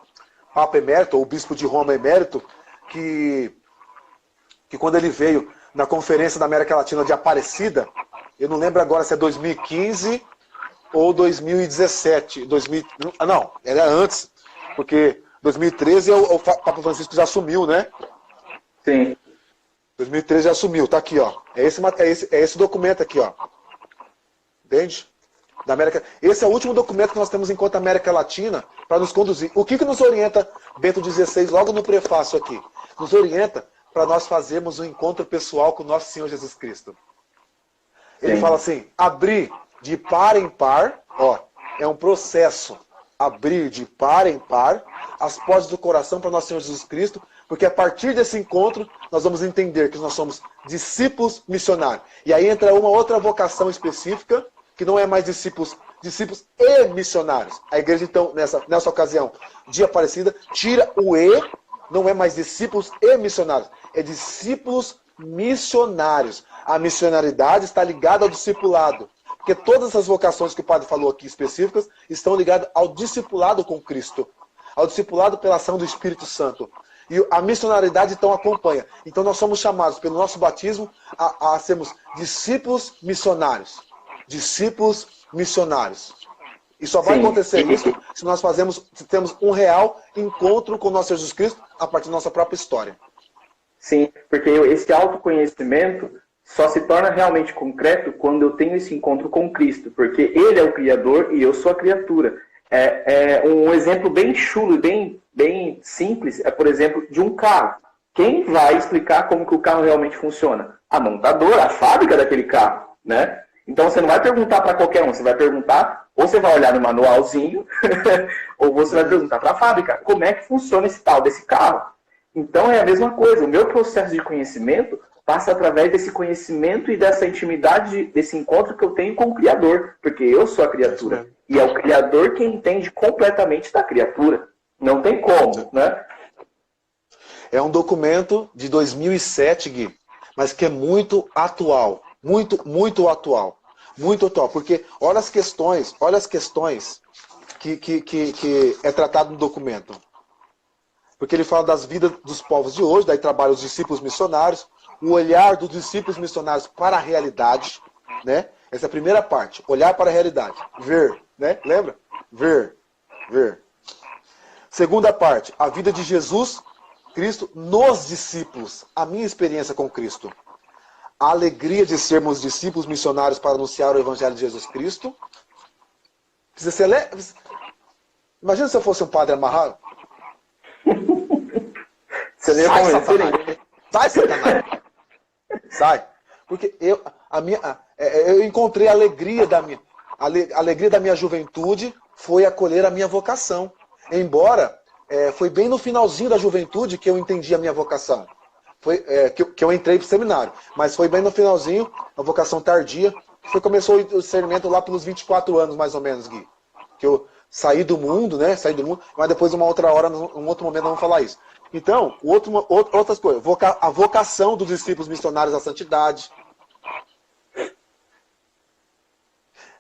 [SPEAKER 3] Papa Emérito, ou Bispo de Roma Emérito, que quando ele veio na Conferência da América Latina de Aparecida, eu não lembro agora se é 2015 ou 2017. Não, era antes, porque 2013 o Papa Francisco já assumiu, né?
[SPEAKER 2] Sim.
[SPEAKER 3] 2013 já assumiu, tá aqui, ó. É esse documento aqui, ó. Entende? Da América. Esse é o último documento que nós temos enquanto América Latina para nos conduzir. O que nos orienta Bento XVI, logo no prefácio aqui? Nos orienta para nós fazermos um encontro pessoal com o nosso Senhor Jesus Cristo. Ele
[SPEAKER 2] Sim.
[SPEAKER 3] fala assim, abrir de par em par, ó, é um processo. Abrir de par em par as portas do coração para nosso Senhor Jesus Cristo, porque a partir desse encontro nós vamos entender que nós somos discípulos missionários. E aí entra uma outra vocação específica, que não é mais discípulos e missionários. A igreja, então, nessa ocasião de Aparecida, tira o e, não é mais discípulos e missionários, é discípulos missionários. A missionaridade está ligada ao discipulado. Porque todas essas vocações que o padre falou aqui específicas estão ligadas ao discipulado com Cristo, ao discipulado pela ação do Espírito Santo. E a missionaridade então acompanha. Então nós somos chamados pelo nosso batismo a sermos discípulos missionários. Discípulos missionários. E só vai acontecer isso se nós temos um real encontro com o nosso Jesus Cristo a partir da nossa própria história.
[SPEAKER 2] Sim, porque esse autoconhecimento só se torna realmente concreto quando eu tenho esse encontro com Cristo, porque Ele é o Criador e eu sou a criatura. Um exemplo bem chulo e bem simples é, por exemplo, de um carro. Quem vai explicar como que o carro realmente funciona? A montadora, a fábrica daquele carro, né? Então você não vai perguntar para qualquer um, você vai perguntar, ou você vai olhar no manualzinho, ou você vai perguntar para a fábrica como é que funciona esse tal desse carro. Então é a mesma coisa, o meu processo de conhecimento passa através desse conhecimento e dessa intimidade, desse encontro que eu tenho com o Criador, porque eu sou a criatura. E é o Criador quem entende completamente da criatura. Não tem como, né?
[SPEAKER 3] É um documento de 2007, Gui, mas que é muito atual. Muito atual. Muito atual. Porque olha as questões que é tratado no documento. Porque ele fala das vidas dos povos de hoje, daí trabalha os discípulos missionários, o olhar dos discípulos missionários para a realidade, né? Essa é a primeira parte, olhar para a realidade, ver, né? Lembra? Ver. Segunda parte, a vida de Jesus Cristo nos discípulos, a minha experiência com Cristo. A alegria de sermos discípulos missionários para anunciar o Evangelho de Jesus Cristo. Precisa ser Imagina se eu fosse um padre amarrado.
[SPEAKER 2] Você nem
[SPEAKER 3] Sai,
[SPEAKER 2] conhecer
[SPEAKER 3] Satanás. Sai, Satanás. Sai. Porque eu encontrei a alegria da minha juventude foi acolher a minha vocação. Embora foi bem no finalzinho da juventude que eu entendi a minha vocação. Foi que eu entrei para o seminário. Mas foi bem no finalzinho, a vocação tardia. Começou o discernimento lá pelos 24 anos, mais ou menos, Gui. Que eu saí do mundo, né? Mas depois, uma outra hora, num outro momento, nós vamos falar isso. Então, outras coisas. A vocação dos discípulos missionários à santidade.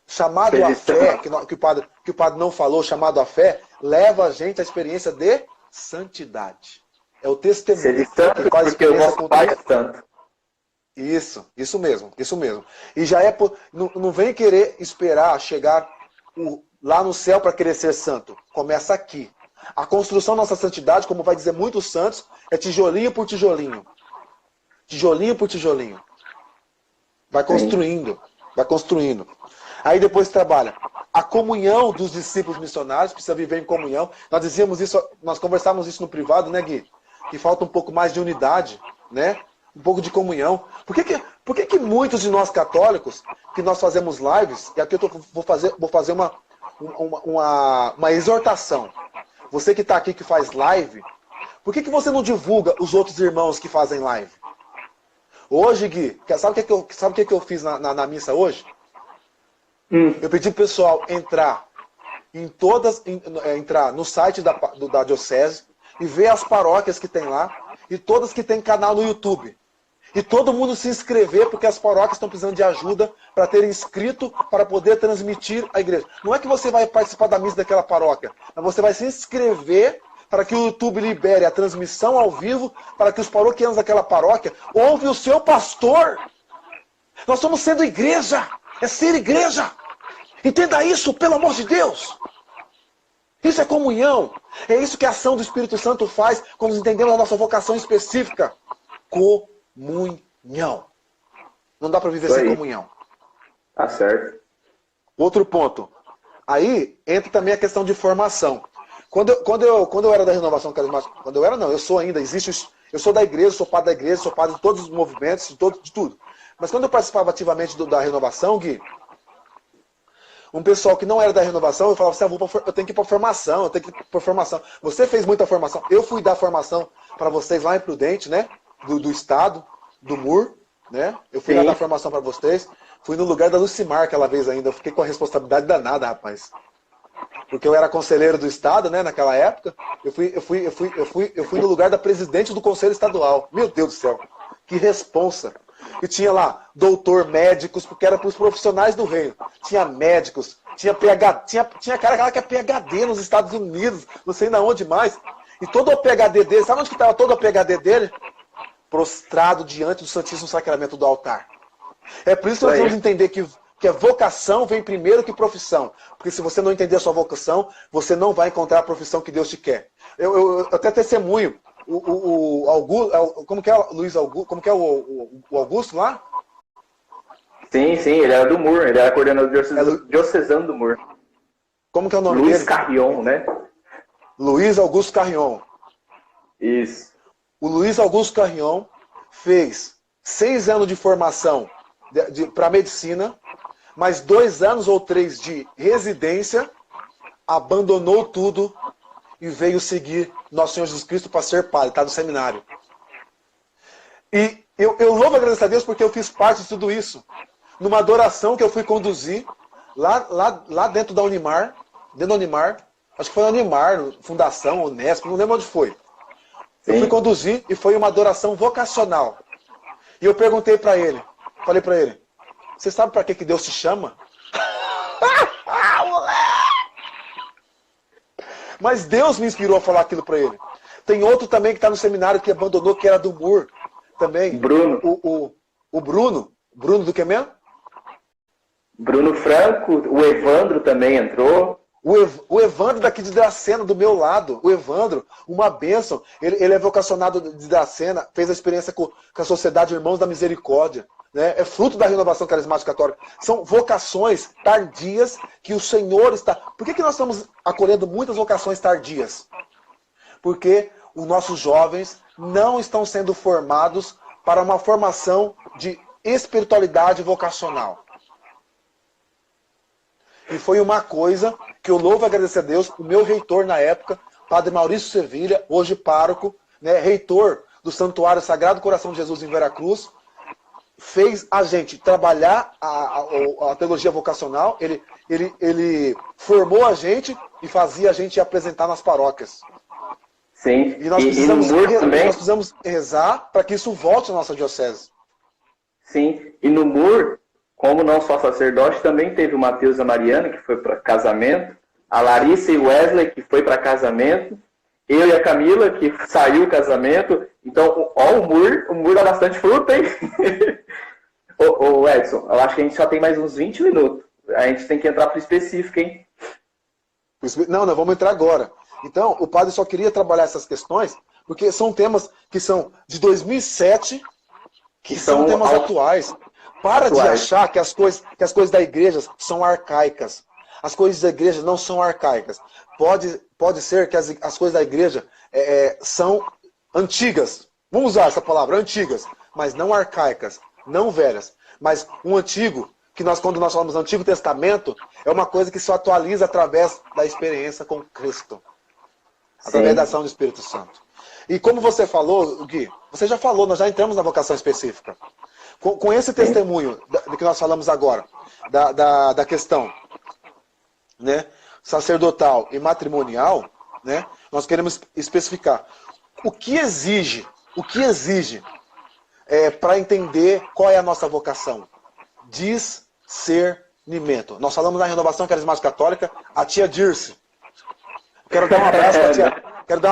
[SPEAKER 3] Chamado à fé, que o padre não falou, chamado à fé, leva a gente à experiência de santidade. É o testemunho que faz
[SPEAKER 2] porque o nosso Pai é santo.
[SPEAKER 3] Isso mesmo. E já não vem querer esperar chegar lá no céu para querer ser santo. Começa aqui. A construção da nossa santidade, como vai dizer muitos santos, é tijolinho por tijolinho. Tijolinho por tijolinho. Vai construindo. Aí depois trabalha a comunhão dos discípulos missionários, precisa viver em comunhão. Nós conversávamos isso no privado, né, Gui? Que falta um pouco mais de unidade, né? Um pouco de comunhão. Por que muitos de nós católicos, que nós fazemos lives, e aqui eu vou fazer uma exortação. Você que está aqui que faz live, por que você não divulga os outros irmãos que fazem live? Hoje, Gui, sabe o que eu fiz na missa hoje? Eu pedi pro pessoal entrar no site da diocese e ver as paróquias que tem lá e todas que tem canal no YouTube. E todo mundo se inscrever, porque as paróquias estão precisando de ajuda para terem inscrito para poder transmitir a igreja. Não é que você vai participar da missa daquela paróquia, mas você vai se inscrever para que o YouTube libere a transmissão ao vivo, para que os paroquianos daquela paróquia ouvem o seu pastor. Nós estamos sendo igreja. É ser igreja. Entenda isso, pelo amor de Deus. Isso é comunhão. É isso que a ação do Espírito Santo faz quando nós entendemos a nossa vocação específica. Comunhão. Não dá para viver
[SPEAKER 2] Isso
[SPEAKER 3] sem
[SPEAKER 2] aí.
[SPEAKER 3] comunhão.
[SPEAKER 2] Tá certo.
[SPEAKER 3] Outro ponto. Aí entra também a questão de formação. Quando eu era da Renovação Carismática, quando eu era não, eu sou ainda, eu sou da igreja, sou padre da igreja, sou padre de todos os movimentos, de tudo. Mas quando eu participava ativamente da Renovação, Gui, um pessoal que não era da Renovação, eu falava assim, eu tenho que ir para formação, eu tenho que ir para formação. Você fez muita formação. Eu fui dar formação para vocês lá em Prudente, né? Do estado, do MUR, né? Eu fui lá dar formação para vocês. Fui no lugar da Lucimar aquela vez ainda. Eu fiquei com a responsabilidade danada, rapaz. Porque eu era conselheiro do estado, né? Naquela época. Eu fui no lugar da presidente do conselho estadual. Meu Deus do céu. Que responsa. E tinha lá doutor, médicos, porque era para os profissionais do reino. Tinha médicos, tinha PhD, tinha cara lá que é PhD nos Estados Unidos, não sei na onde mais. E todo o PhD dele, sabe onde que estava todo o PhD dele? Prostrado diante do Santíssimo Sacramento do altar. É por isso que nós vamos entender que a vocação vem primeiro que profissão. Porque se você não entender a sua vocação, você não vai encontrar a profissão que Deus te quer. Eu até testemunho. O Augusto, como que é Luiz Augusto? Como que é o Augusto lá?
[SPEAKER 2] Sim, ele era do MUR, ele era coordenador diocesano do MUR.
[SPEAKER 3] Como que é o nome
[SPEAKER 2] dele?
[SPEAKER 3] Luiz
[SPEAKER 2] Luiz Carrion, né?
[SPEAKER 3] Luiz Augusto Carrion.
[SPEAKER 2] Isso.
[SPEAKER 3] O Luiz Augusto Carrion fez 6 anos de formação para medicina, mais 2 anos ou 3 de residência, abandonou tudo e veio seguir Nosso Senhor Jesus Cristo para ser padre, está no seminário. E eu louvo e agradeço a Deus porque eu fiz parte de tudo isso. Numa adoração que eu fui conduzir lá dentro da Unimar, acho que foi a Unimar, Fundação, Unesp, não lembro onde foi. Sim. Eu fui conduzir e foi uma adoração vocacional. E eu perguntei para ele, falei para ele, você sabe para que Deus te chama? Mas Deus me inspirou a falar aquilo para ele. Tem outro também que está no seminário que abandonou, que era do MUR também.
[SPEAKER 2] Bruno.
[SPEAKER 3] O Bruno. Bruno do que mesmo?
[SPEAKER 2] Bruno Franco. O Evandro também entrou.
[SPEAKER 3] O Evandro daqui de Dracena, do meu lado. O Evandro, uma bênção. Ele é vocacionado de Dracena, fez a experiência com a Sociedade Irmãos da Misericórdia. Né? É fruto da Renovação Carismática Católica. São vocações tardias que o Senhor está... Por que nós estamos acolhendo muitas vocações tardias? Porque os nossos jovens não estão sendo formados para uma formação de espiritualidade vocacional. E foi uma coisa que eu louvo e agradeço a Deus, o meu reitor na época, Padre Maurício Sevilha, hoje pároco, né, reitor do Santuário Sagrado Coração de Jesus em Veracruz, fez a gente trabalhar a teologia vocacional, ele formou a gente e fazia a gente apresentar nas paróquias.
[SPEAKER 2] Sim.
[SPEAKER 3] E nós precisamos rezar para que isso volte à nossa diocese.
[SPEAKER 2] Sim. E no MUR, como não só sacerdote, também teve o Matheus e a Mariana, que foi para casamento, a Larissa e o Wesley, que foi para casamento, eu e a Camila, que saiu o casamento. Então, ó, o MUR dá bastante fruta, hein? Ô Edson, eu acho que a gente só tem mais uns 20 minutos. A gente tem que entrar para o específico, hein?
[SPEAKER 3] Não, nós vamos entrar agora. Então, o padre só queria trabalhar essas questões, porque são temas que são de 2007, que são temas atuais. Para de achar que as coisas da igreja são arcaicas. As coisas da igreja não são arcaicas. Pode ser que as coisas da igreja são antigas. Vamos usar essa palavra, antigas, mas não arcaicas, não velhas. Mas um antigo, quando nós falamos Antigo Testamento, é uma coisa que se atualiza através da experiência com Cristo. Através da ação do Espírito Santo. E como você falou, Gui, você já falou, nós já entramos na vocação específica. Com esse testemunho do que nós falamos agora, da questão, né, sacerdotal e matrimonial, né, nós queremos especificar o que exige para entender qual é a nossa vocação. Discernimento. Nós falamos na Renovação Carismática Católica, a tia Dirce. Quero dar um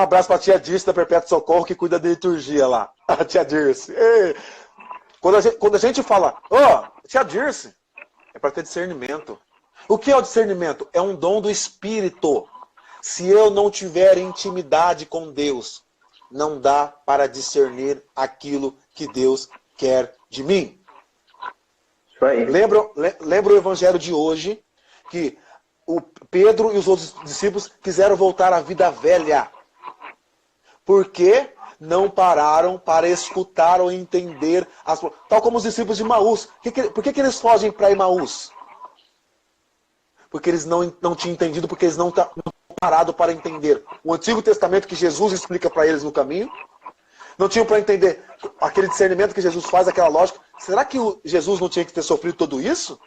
[SPEAKER 3] abraço para a tia Dirce da Perpétuo Socorro, que cuida da liturgia lá. A tia Dirce. Ei. Quando a gente fala, tia Dirce, é para ter discernimento. O que é o discernimento? É um dom do Espírito. Se eu não tiver intimidade com Deus, não dá para discernir aquilo que Deus quer de mim.
[SPEAKER 2] Isso aí.
[SPEAKER 3] Lembra o evangelho de hoje, que o Pedro e os outros discípulos quiseram voltar à vida velha. Porque não pararam para escutar ou entender, tal como os discípulos de Emaús. Por que eles fogem para Emaús? Porque eles não tinham entendido, porque eles não parado para entender o Antigo Testamento que Jesus explica para eles no caminho. Não tinham para entender aquele discernimento que Jesus faz, aquela lógica. Será que Jesus não tinha que ter sofrido tudo isso?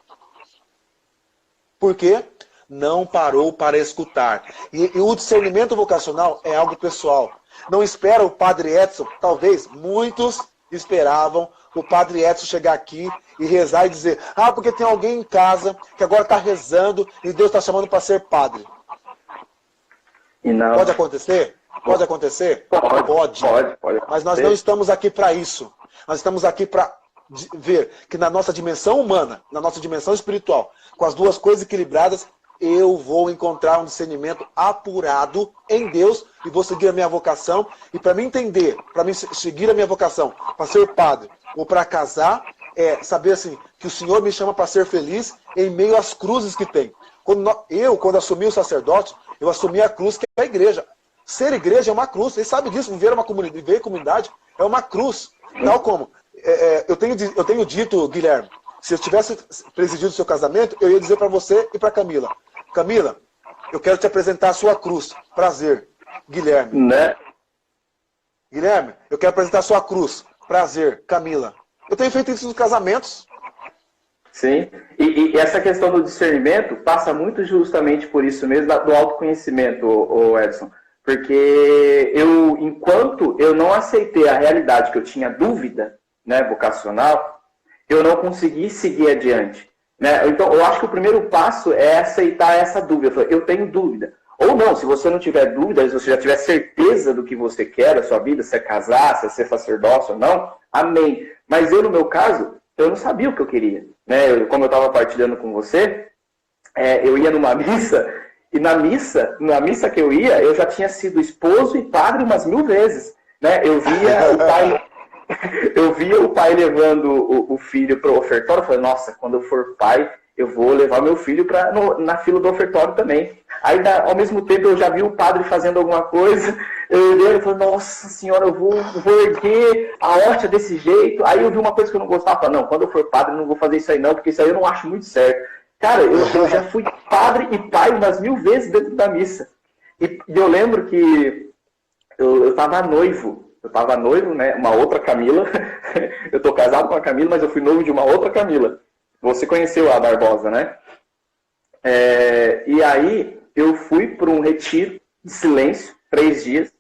[SPEAKER 3] Porque não parou para escutar. E o discernimento vocacional é algo pessoal. Não espera o Padre Edson, talvez muitos esperavam o Padre Edson chegar aqui e rezar e dizer: ah, porque tem alguém em casa que agora está rezando e Deus está chamando para ser padre.
[SPEAKER 2] E não...
[SPEAKER 3] Pode acontecer? Pode acontecer?
[SPEAKER 2] Pode.
[SPEAKER 3] Mas nós não estamos aqui para isso. Nós estamos aqui para ver que na nossa dimensão humana, na nossa dimensão espiritual, com as duas coisas equilibradas, eu vou encontrar um discernimento apurado em Deus e vou seguir a minha vocação. E para mim entender, para mim seguir a minha vocação, para ser padre ou para casar, é saber assim, que o Senhor me chama para ser feliz em meio às cruzes que tem. Quando assumi o sacerdócio, eu assumi a cruz que é a igreja. Ser igreja é uma cruz. Vocês sabem disso, viver uma comunidade é uma cruz. Tal como, eu tenho dito, Guilherme, se eu tivesse presidido o seu casamento, eu ia dizer para você e para Camila: Camila, eu quero te apresentar a sua cruz. Prazer, Guilherme.
[SPEAKER 2] Né?
[SPEAKER 3] Guilherme, eu quero apresentar a sua cruz. Prazer, Camila. Eu tenho feito isso nos casamentos.
[SPEAKER 2] Sim, e essa questão do discernimento passa muito justamente por isso mesmo, do autoconhecimento, o Edson. Porque enquanto eu não aceitei a realidade que eu tinha dúvida, né, vocacional, eu não consegui seguir adiante. Né? Então, eu acho que o primeiro passo é aceitar essa dúvida. Eu tenho dúvida. Ou não, se você não tiver dúvida, se você já tiver certeza do que você quer da sua vida, se é casar, se é ser sacerdócio ou não, amém. Mas eu, no meu caso, eu não sabia o que eu queria. Né? Como eu estava partilhando com você, eu ia numa missa, e na missa que eu ia, eu já tinha sido esposo e padre umas 1000 vezes. Né? Eu via o pai levando o filho para o ofertório, eu falei: nossa, quando eu for pai, eu vou levar meu filho na fila do ofertório também. Aí, ao mesmo tempo, eu já vi o padre fazendo alguma coisa, eu olhei e falei: nossa senhora, eu vou erguer a hóstia desse jeito. Aí eu vi uma coisa que eu não gostava, falei: não, quando eu for padre, eu não vou fazer isso aí não, porque isso aí eu não acho muito certo. Cara, eu já fui padre e pai umas 1000 vezes dentro da missa. E eu lembro que eu estava noivo. Eu estava noivo, né? Uma outra Camila. Eu estou casado com a Camila, mas eu fui noivo de uma outra Camila. Você conheceu a Barbosa, né? E aí eu fui para um retiro de silêncio, 3 dias,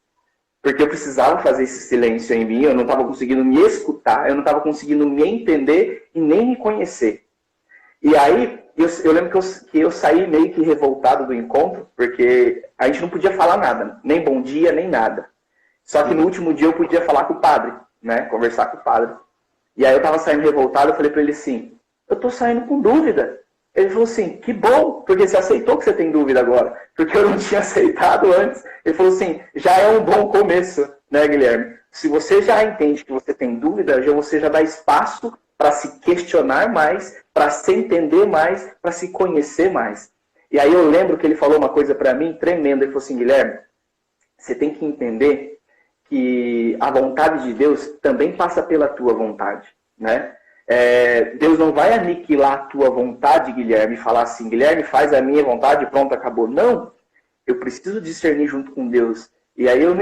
[SPEAKER 2] porque eu precisava fazer esse silêncio em mim. Eu não estava conseguindo me escutar, eu não estava conseguindo me entender e nem me conhecer. E aí eu lembro que eu saí meio que revoltado do encontro, porque a gente não podia falar nada, nem bom dia, nem nada. Só que no último dia eu podia falar com o padre, né? Conversar com o padre. E aí eu tava saindo revoltado, eu falei pra ele assim: eu tô saindo com dúvida. Ele falou assim: que bom, porque você aceitou que você tem dúvida agora. Porque eu não tinha aceitado antes. Ele falou assim: já é um bom começo, né, Guilherme? Se você já entende que você tem dúvida, você já dá espaço para se questionar mais, para se entender mais, para se conhecer mais. E aí eu lembro que ele falou uma coisa para mim tremenda. Ele falou assim: Guilherme, você tem que entender que a vontade de Deus também passa pela tua vontade, né? Deus não vai aniquilar a tua vontade, Guilherme, e falar assim: Guilherme, faz a minha vontade e pronto, acabou. Não, eu preciso discernir junto com Deus. E aí eu não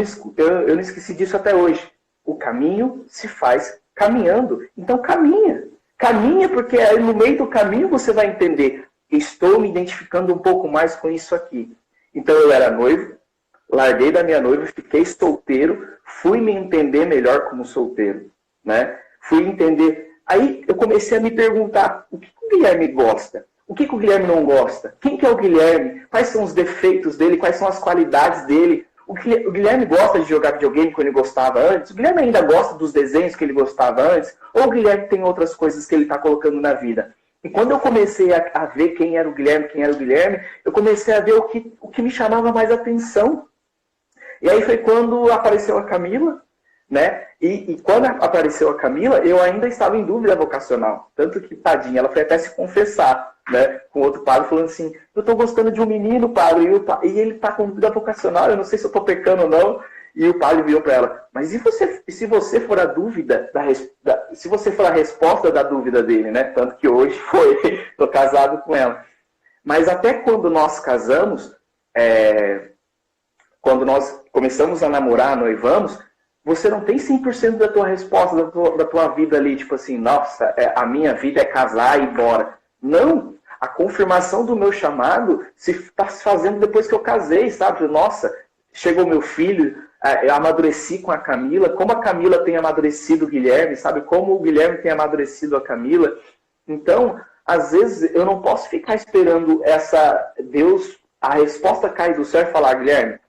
[SPEAKER 2] esqueci disso até hoje. O caminho se faz caminhando. Então caminha. Caminha, porque aí no meio do caminho você vai entender: estou me identificando um pouco mais com isso aqui. Então eu era noivo, larguei da minha noiva, fiquei solteiro, fui me entender melhor como solteiro, né? Fui entender. Aí eu comecei a me perguntar: o que o Guilherme gosta? O que o Guilherme não gosta? Quem que é o Guilherme? Quais são os defeitos dele? Quais são as qualidades dele? O Guilherme gosta de jogar videogame como ele gostava antes? O Guilherme ainda gosta dos desenhos que ele gostava antes? Ou o Guilherme tem outras coisas que ele está colocando na vida? E quando eu comecei a ver quem era o Guilherme, eu comecei a ver o que me chamava mais atenção. E aí foi quando apareceu a Camila, né? E quando apareceu a Camila, eu ainda estava em dúvida vocacional. Tanto que, tadinha, ela foi até se confessar, né? Com outro padre, falando assim, eu estou gostando de um menino, padre, e ele está com dúvida vocacional, eu não sei se eu estou pecando ou não. E o padre virou para ela, mas se você for a dúvida, se você for a resposta da dúvida dele, né? Tanto que hoje estou casado com ela. Mas até quando nós casamos, quando nós começamos a namorar, noivamos, você não tem 100% da tua resposta, da tua vida ali, tipo assim, nossa, a minha vida é casar e ir embora. Não, a confirmação do meu chamado está se fazendo depois que eu casei, sabe? Nossa, chegou meu filho, eu amadureci com a Camila, como a Camila tem amadurecido o Guilherme, sabe? Como o Guilherme tem amadurecido a Camila. Então, às vezes, eu não posso ficar esperando Deus, a resposta cair do céu e falar, Guilherme,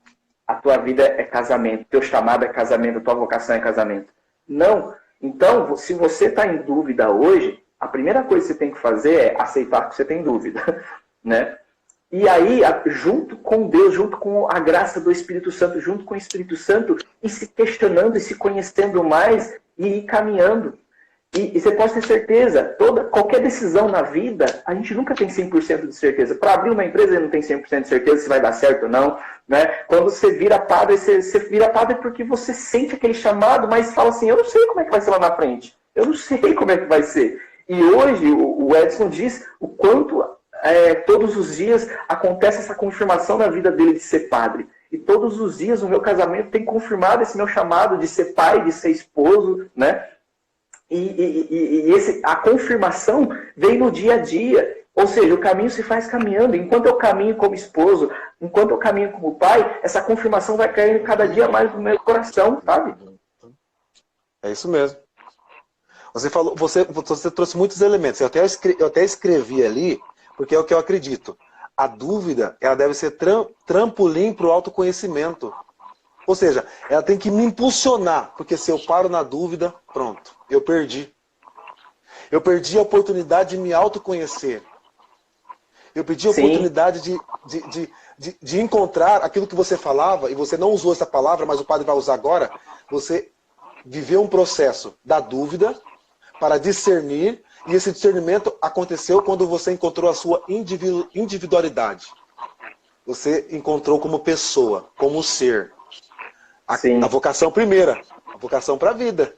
[SPEAKER 2] a tua vida é casamento, teu chamado é casamento, tua vocação é casamento. Não. Então, se você está em dúvida hoje, a primeira coisa que você tem que fazer é aceitar que você tem dúvida, né? E aí, junto com Deus, junto com a graça do Espírito Santo, junto com o Espírito Santo, e se questionando e se conhecendo mais e ir caminhando. E você pode ter certeza, qualquer decisão na vida, a gente nunca tem 100% de certeza. Para abrir uma empresa, não tem 100% de certeza se vai dar certo ou não. Né? Quando você vira padre, você vira padre porque você sente aquele chamado, mas fala assim, eu não sei como é que vai ser lá na frente. Eu não sei como é que vai ser. E hoje, o Edson diz o quanto todos os dias acontece essa confirmação na vida dele de ser padre. E todos os dias o meu casamento tem confirmado esse meu chamado de ser pai, de ser esposo, né? A confirmação vem no dia a dia. Ou seja, o caminho se faz caminhando. Enquanto eu caminho como esposo, enquanto eu caminho como pai, essa confirmação vai caindo cada dia mais no meu coração, sabe?
[SPEAKER 3] É isso mesmo. Você trouxe muitos elementos. Eu até escrevi ali, porque é o que eu acredito. A dúvida, ela deve ser trampolim para o autoconhecimento. Ou seja, ela tem que me impulsionar, porque se eu paro na dúvida, pronto, eu perdi. Eu perdi a oportunidade de me autoconhecer. Eu perdi a oportunidade de encontrar aquilo que você falava, e você não usou essa palavra, mas o padre vai usar agora. Você viveu um processo da dúvida para discernir, e esse discernimento aconteceu quando você encontrou a sua individualidade. Você encontrou como pessoa, como ser. A vocação primeira, a vocação para a vida.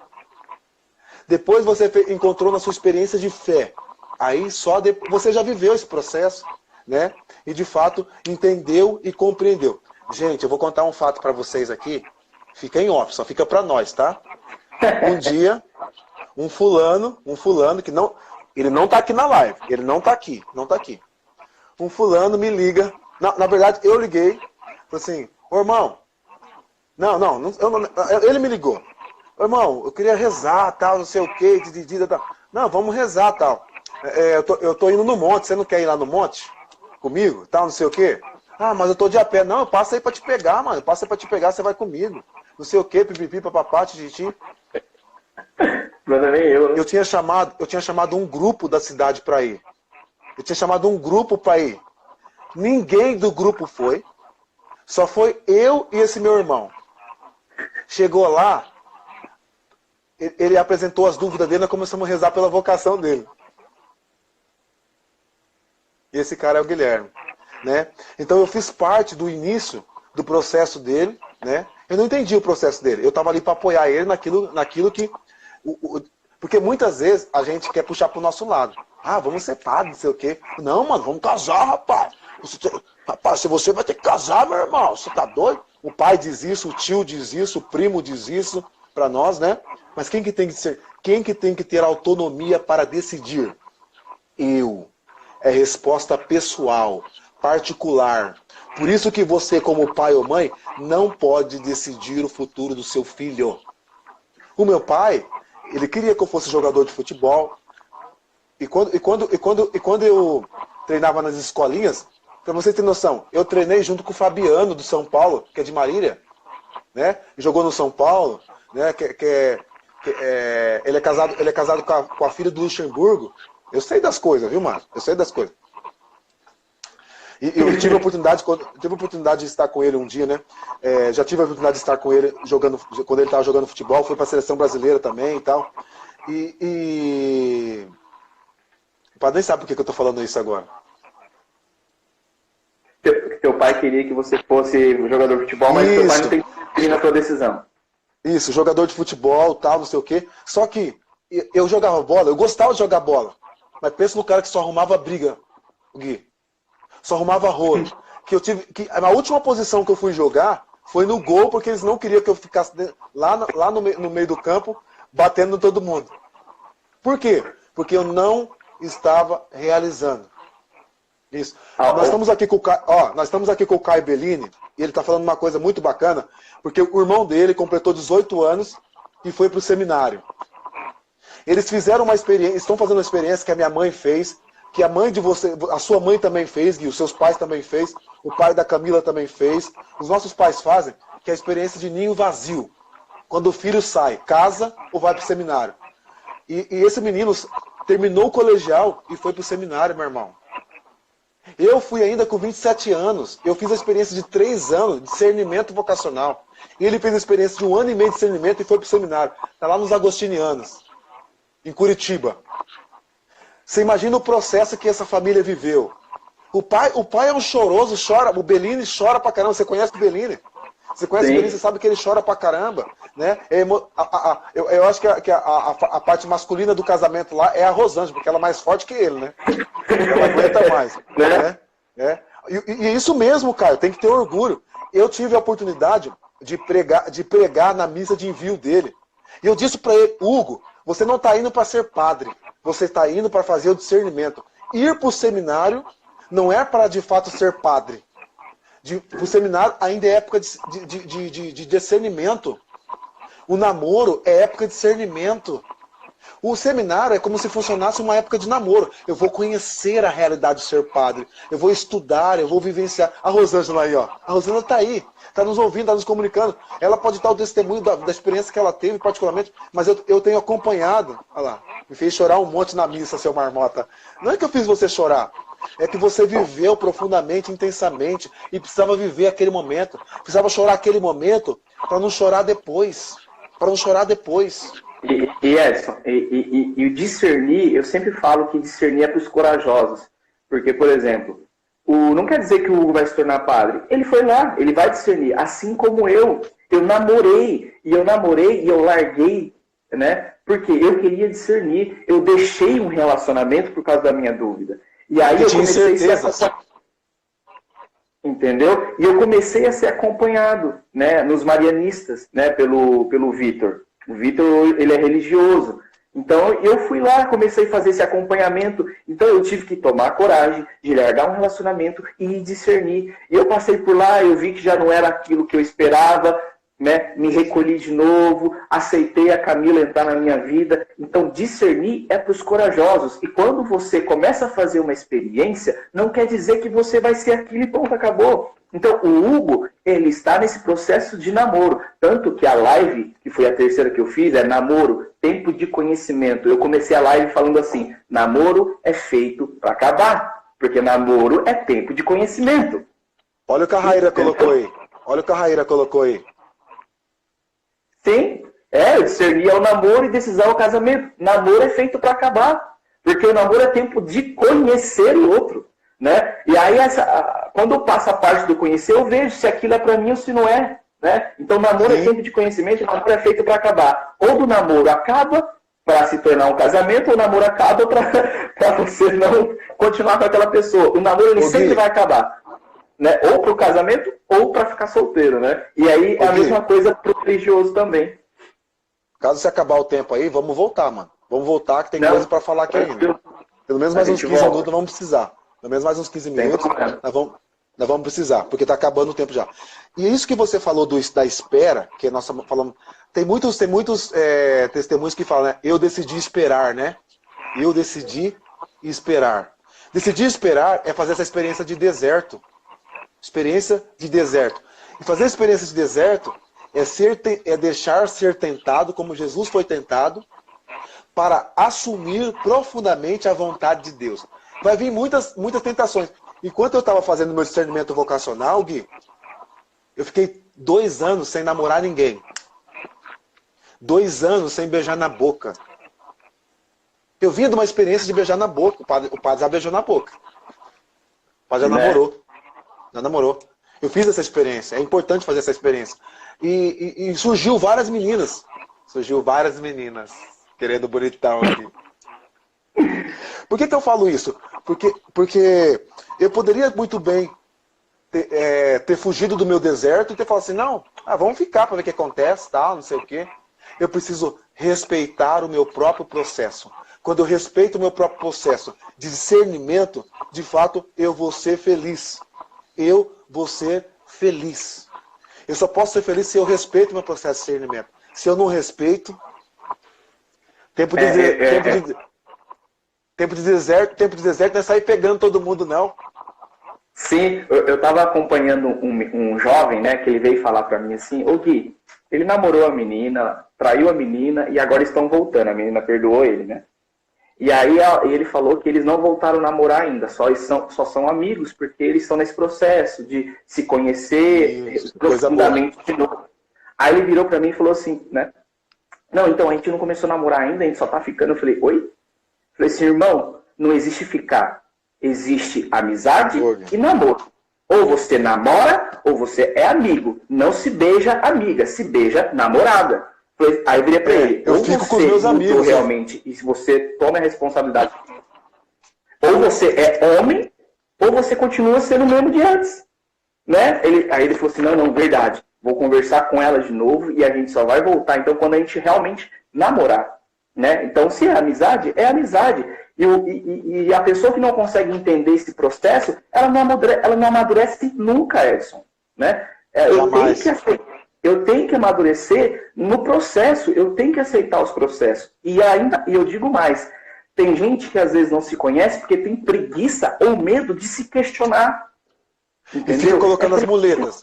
[SPEAKER 3] Depois você encontrou na sua experiência de fé. Aí só você já viveu esse processo, né? E de fato entendeu e compreendeu. Gente, eu vou contar um fato para vocês aqui. Fica em off, só fica para nós, tá? Um dia, um fulano que não, ele não tá aqui na live, ele não tá aqui. Um fulano me liga, na verdade eu liguei, falei assim, ô irmão, ele me ligou. Ô, irmão, eu queria rezar, tal, não sei o quê, tal. Não, vamos rezar, tal. Eu tô indo no monte, você não quer ir lá no monte? Comigo, tal, não sei o quê? Ah, mas eu tô de a pé. Não, eu passo aí pra te pegar, mano. Eu passo aí pra te pegar, você vai comigo. Não sei o quê, pipipi, papapá, tititi.
[SPEAKER 2] Não é nem eu, né?
[SPEAKER 3] Eu tinha chamado um grupo da cidade pra ir. Eu tinha chamado um grupo pra ir. Ninguém do grupo foi. Só foi eu e esse meu irmão. Chegou lá, ele apresentou as dúvidas dele, nós começamos a rezar pela vocação dele. E esse cara é o Guilherme, né? Então eu fiz parte do início do processo dele, né? Eu não entendi o processo dele. Eu estava ali para apoiar ele naquilo que... Porque muitas vezes a gente quer puxar para o nosso lado. Ah, vamos ser padre, não sei o quê. Não, mano, vamos casar, rapaz. Rapaz, se você vai ter que casar, meu irmão, você tá doido? O pai diz isso, o tio diz isso, o primo diz isso para nós, né? Mas quem que tem que ter autonomia para decidir? Eu. É resposta pessoal, particular. Por isso que você, como pai ou mãe, não pode decidir o futuro do seu filho. O meu pai, ele queria que eu fosse jogador de futebol. E quando eu treinava nas escolinhas, para vocês terem noção, eu treinei junto com o Fabiano, do São Paulo, que é de Marília, né? Jogou no São Paulo, né? Ele é casado com a filha do Luxemburgo, Eu sei das coisas, viu, Márcio? Eu sei das coisas. E eu tive a oportunidade de estar com ele um dia, né? Já tive a oportunidade de estar com ele quando ele estava jogando futebol, foi para a seleção brasileira também e tal. O padre nem sabe por que eu estou falando isso agora.
[SPEAKER 2] Teu pai queria que você fosse jogador de futebol, mas teu pai não tem que ir na tua decisão.
[SPEAKER 3] Isso, jogador de futebol, tal, não sei o quê. Só que eu jogava bola, eu gostava de jogar bola. Mas pensa no cara que só arrumava briga, Gui. Só arrumava rolo. A última posição que eu fui jogar foi no gol, porque eles não queriam que eu ficasse lá no meio do campo, batendo em todo mundo. Por quê? Porque eu não estava realizando. Isso. Nós estamos aqui com o Caio Bellini, e ele está falando uma coisa muito bacana, porque o irmão dele completou 18 anos e foi para o seminário. Eles fizeram uma experiência, estão fazendo uma experiência que a minha mãe fez, que a mãe de você, a sua mãe também fez, Gui, os seus pais também fez, o pai da Camila também fez, os nossos pais fazem, que é a experiência de ninho vazio. Quando o filho sai, casa ou vai para o seminário. E esse menino terminou o colegial e foi para o seminário, meu irmão. Eu fui ainda com 27 anos, eu fiz a experiência de 3 anos de discernimento vocacional. E ele fez a experiência de 1 ano e meio de discernimento e foi para o seminário. Está lá nos Agostinianos, em Curitiba. Você imagina o processo que essa família viveu. O pai é um choroso, chora. O Bellini chora pra caramba. Você conhece o Bellini? Você conhece o Bellini, você sabe que ele chora pra caramba. Né? Eu acho que a parte masculina do casamento lá é a Rosângela, porque ela é mais forte que ele, né? Ela aguenta mais. Né? E isso mesmo, Caio, tem que ter orgulho. Eu tive a oportunidade de pregar na missa de envio dele. E eu disse para ele, Hugo, você não está indo para ser padre, você está indo para fazer o discernimento. Ir para o seminário não é para de fato ser padre. O seminário ainda é época de discernimento. O namoro é época de discernimento. O seminário é como se funcionasse uma época de namoro. Eu vou conhecer a realidade de ser padre. Eu vou estudar, eu vou vivenciar. A Rosângela aí, ó. A Rosângela está aí. Está nos ouvindo, está nos comunicando. Ela pode dar o testemunho da experiência que ela teve, particularmente. Mas eu tenho acompanhado. Olha lá. Me fez chorar um monte na missa, seu marmota. Não é que eu fiz você chorar. É que você viveu profundamente, intensamente. E precisava viver aquele momento. Precisava chorar aquele momento para não chorar depois. Para não chorar depois.
[SPEAKER 2] E Edson, e o discernir, eu sempre falo que discernir é para os corajosos. Porque, por exemplo, não quer dizer que o Hugo vai se tornar padre. Ele foi lá, ele vai discernir. Assim como eu namorei e eu larguei, né? Porque eu queria discernir. Eu deixei um relacionamento por causa da minha dúvida. E aí eu comecei a ser acompanhado. Entendeu? E eu comecei a ser acompanhado, né, nos marianistas, né, pelo Vitor. O Vitor, ele é religioso. Então, eu fui lá, comecei a fazer esse acompanhamento. Então, eu tive que tomar coragem de largar um relacionamento e discernir. E eu passei por lá, eu vi que já não era aquilo que eu esperava, né? Me recolhi de novo, aceitei a Camila entrar na minha vida. Então, discernir é para os corajosos. E quando você começa a fazer uma experiência, não quer dizer que você vai ser aquilo e pronto, acabou. Então, o Hugo, ele está nesse processo de namoro. Tanto que a live, que foi a terceira que eu fiz, é namoro, tempo de conhecimento. Eu comecei a live falando assim, namoro é feito para acabar, porque namoro é tempo de conhecimento.
[SPEAKER 3] Olha o que a Raíra colocou aí. Olha o que a Raíra colocou aí.
[SPEAKER 2] Sim, discernir é o namoro e decisão é o casamento. Namoro é feito para acabar, porque o namoro é tempo de conhecer o outro. Né? E aí, quando eu passo a parte do conhecer, eu vejo se aquilo é para mim ou se não é. Né? Então, namoro é tempo de conhecimento, namoro é feito para acabar. Ou do namoro acaba para se tornar um casamento, ou o namoro acaba para você não continuar com aquela pessoa. O namoro ele sempre vai acabar. Né? Ou para o casamento, ou para ficar solteiro. Né? E aí, é a mesma coisa para o religioso também.
[SPEAKER 3] Caso você acabar o tempo aí, vamos voltar, mano. Vamos voltar, que tem coisa para falar aqui ainda. Pelo menos mais uns 15 minutos vamos precisar. Pelo menos mais uns 15 minutos, nós vamos precisar, porque está acabando o tempo já. E isso que você falou da espera, que nós falamos, tem muitos testemunhos que falam, né? Eu decidi esperar, né? Eu decidi esperar. Decidir esperar é fazer essa experiência de deserto. Experiência de deserto. E fazer experiência de deserto é deixar ser tentado, como Jesus foi tentado, para assumir profundamente a vontade de Deus. Vai vir muitas tentações. Enquanto eu estava fazendo meu discernimento vocacional, Gui, eu fiquei 2 anos sem namorar ninguém. 2 anos sem beijar na boca. Eu vinha de uma experiência de beijar na boca. O padre já beijou na boca. O padre já namorou. Já namorou. Eu fiz essa experiência. É importante fazer essa experiência. E surgiu várias meninas. Surgiu várias meninas. Querendo bonitão aqui. Por que eu falo isso? Porque eu poderia muito bem ter fugido do meu deserto e ter falado assim, não, vamos ficar para ver o que acontece, tal, não sei o quê. Eu preciso respeitar o meu próprio processo. Quando eu respeito o meu próprio processo de discernimento, de fato, eu vou ser feliz. Eu vou ser feliz. Eu só posso ser feliz se eu respeito o meu processo de discernimento. Se eu não respeito, tempo de deserto não é sair pegando todo mundo, não.
[SPEAKER 2] Sim, eu estava acompanhando um jovem, né, que ele veio falar para mim assim, ô Gui, ele namorou a menina, traiu a menina e agora estão voltando, a menina perdoou ele, né? E aí ele falou que eles não voltaram a namorar ainda, só são amigos, porque eles estão nesse processo de se conhecer profundamente de novo. Aí ele virou para mim e falou assim, né? Não, então a gente não começou a namorar ainda, a gente só tá ficando. Eu falei, oi? Eu falei assim, irmão, não existe ficar. Existe amizade e namoro. Ou você namora, ou você é amigo. Não se beija amiga, se beija namorada. Aí eu virei pra ele,
[SPEAKER 3] eu
[SPEAKER 2] ou
[SPEAKER 3] fico
[SPEAKER 2] você
[SPEAKER 3] com os meus amigos
[SPEAKER 2] realmente, e se você toma a responsabilidade, ou você é homem, ou você continua sendo o mesmo de antes. Né? Aí ele falou assim, não, verdade. Vou conversar com ela de novo e a gente só vai voltar. Então, quando a gente realmente namorar. Né? Então, se é amizade, é amizade. E a pessoa que não consegue entender esse processo, ela não amadurece nunca, Edson. Né? Eu tenho que amadurecer no processo, eu tenho que aceitar os processos. E eu digo mais, tem gente que às vezes não se conhece porque tem preguiça ou medo de se questionar. Entendeu?
[SPEAKER 3] E fica colocando as muletas.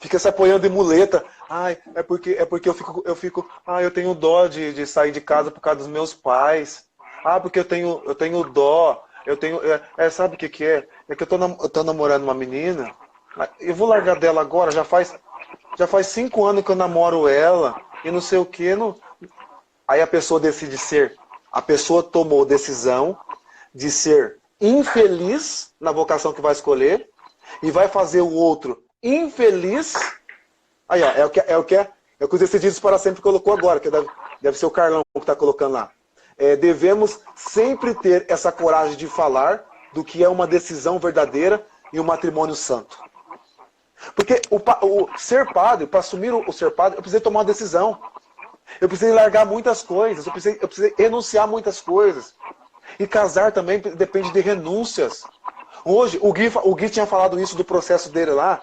[SPEAKER 3] Fica se apoiando em muleta. Ai, é porque eu tenho dó de sair de casa por causa dos meus pais. Porque eu tenho dó. Sabe o que é? É que eu tô namorando uma menina. Eu vou largar dela agora, já faz 5 anos que eu namoro ela, e não sei o que. Aí a pessoa decide a pessoa tomou decisão de ser infeliz na vocação que vai escolher, e vai fazer o outro infeliz. Aí, ó, é o que os Decididos para Sempre colocou agora, que deve ser o Carlão que está colocando lá. Devemos sempre ter essa coragem de falar do que é uma decisão verdadeira e um matrimônio santo. Porque o ser padre, para assumir o ser padre, eu precisei tomar uma decisão. Eu precisei largar muitas coisas, eu precisei renunciar muitas coisas. E casar também depende de renúncias. Hoje, o Gui tinha falado isso do processo dele lá,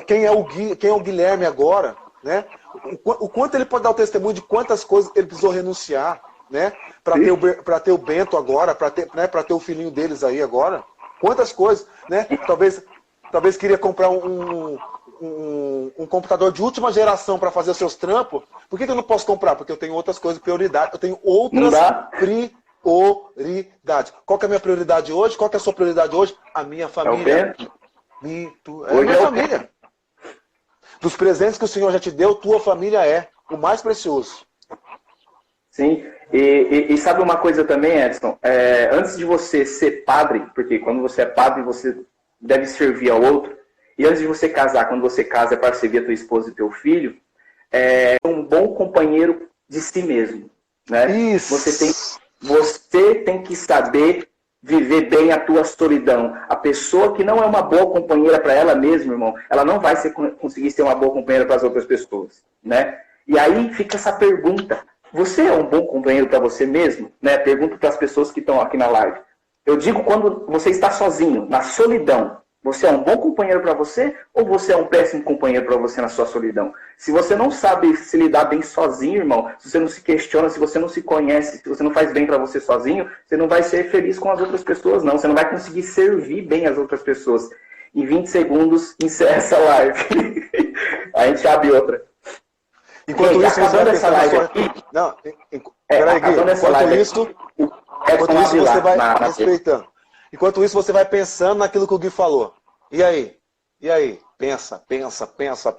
[SPEAKER 3] quem é o Guilherme agora, né? O quanto ele pode dar o testemunho de quantas coisas ele precisou renunciar, né? Para ter o Bento agora, para ter o filhinho deles aí agora. Quantas coisas, né? Talvez queria comprar um computador de última geração para fazer os seus trampos. Por que eu não posso comprar? Porque eu tenho outras coisas, prioridade. Eu tenho outras prioridades. Qual que é a minha prioridade hoje? Qual que é a sua prioridade hoje? A minha família. A minha família. Dos presentes que o Senhor já te deu, tua família é o mais precioso.
[SPEAKER 2] Sim. E sabe uma coisa também, Edson? Antes de você ser padre, porque quando você é padre, você deve servir ao outro. E antes de você casar, quando você casa é para servir a tua esposa e teu filho, um bom companheiro de si mesmo. Né?
[SPEAKER 3] Isso.
[SPEAKER 2] Você tem que saber viver bem a tua solidão. A pessoa que não é uma boa companheira para ela mesma, irmão, ela não vai conseguir ser uma boa companheira para as outras pessoas. Né? E aí fica essa pergunta. Você é um bom companheiro para você mesmo? Né? Pergunto para as pessoas que estão aqui na live. Eu digo quando você está sozinho, na solidão, você é um bom companheiro para você ou você é um péssimo companheiro para você na sua solidão? Se você não sabe se lidar bem sozinho, irmão, se você não se questiona, se você não se conhece, se você não faz bem para você sozinho, você não vai ser feliz com as outras pessoas, não. Você não vai conseguir servir bem as outras pessoas. Em 20 segundos, encerra essa live. A gente abre outra.
[SPEAKER 3] Enquanto
[SPEAKER 2] Gente,
[SPEAKER 3] isso, você vai
[SPEAKER 2] acabando essa
[SPEAKER 3] pensar na
[SPEAKER 2] live
[SPEAKER 3] sua...
[SPEAKER 2] aqui,
[SPEAKER 3] Não, peraí, Gui.
[SPEAKER 2] acabando essa live aqui,
[SPEAKER 3] Enquanto isso, você vai
[SPEAKER 2] na
[SPEAKER 3] respeitando. Enquanto isso, você vai pensando naquilo que o Gui falou. E aí? E aí? Pensa, pensa, pensa.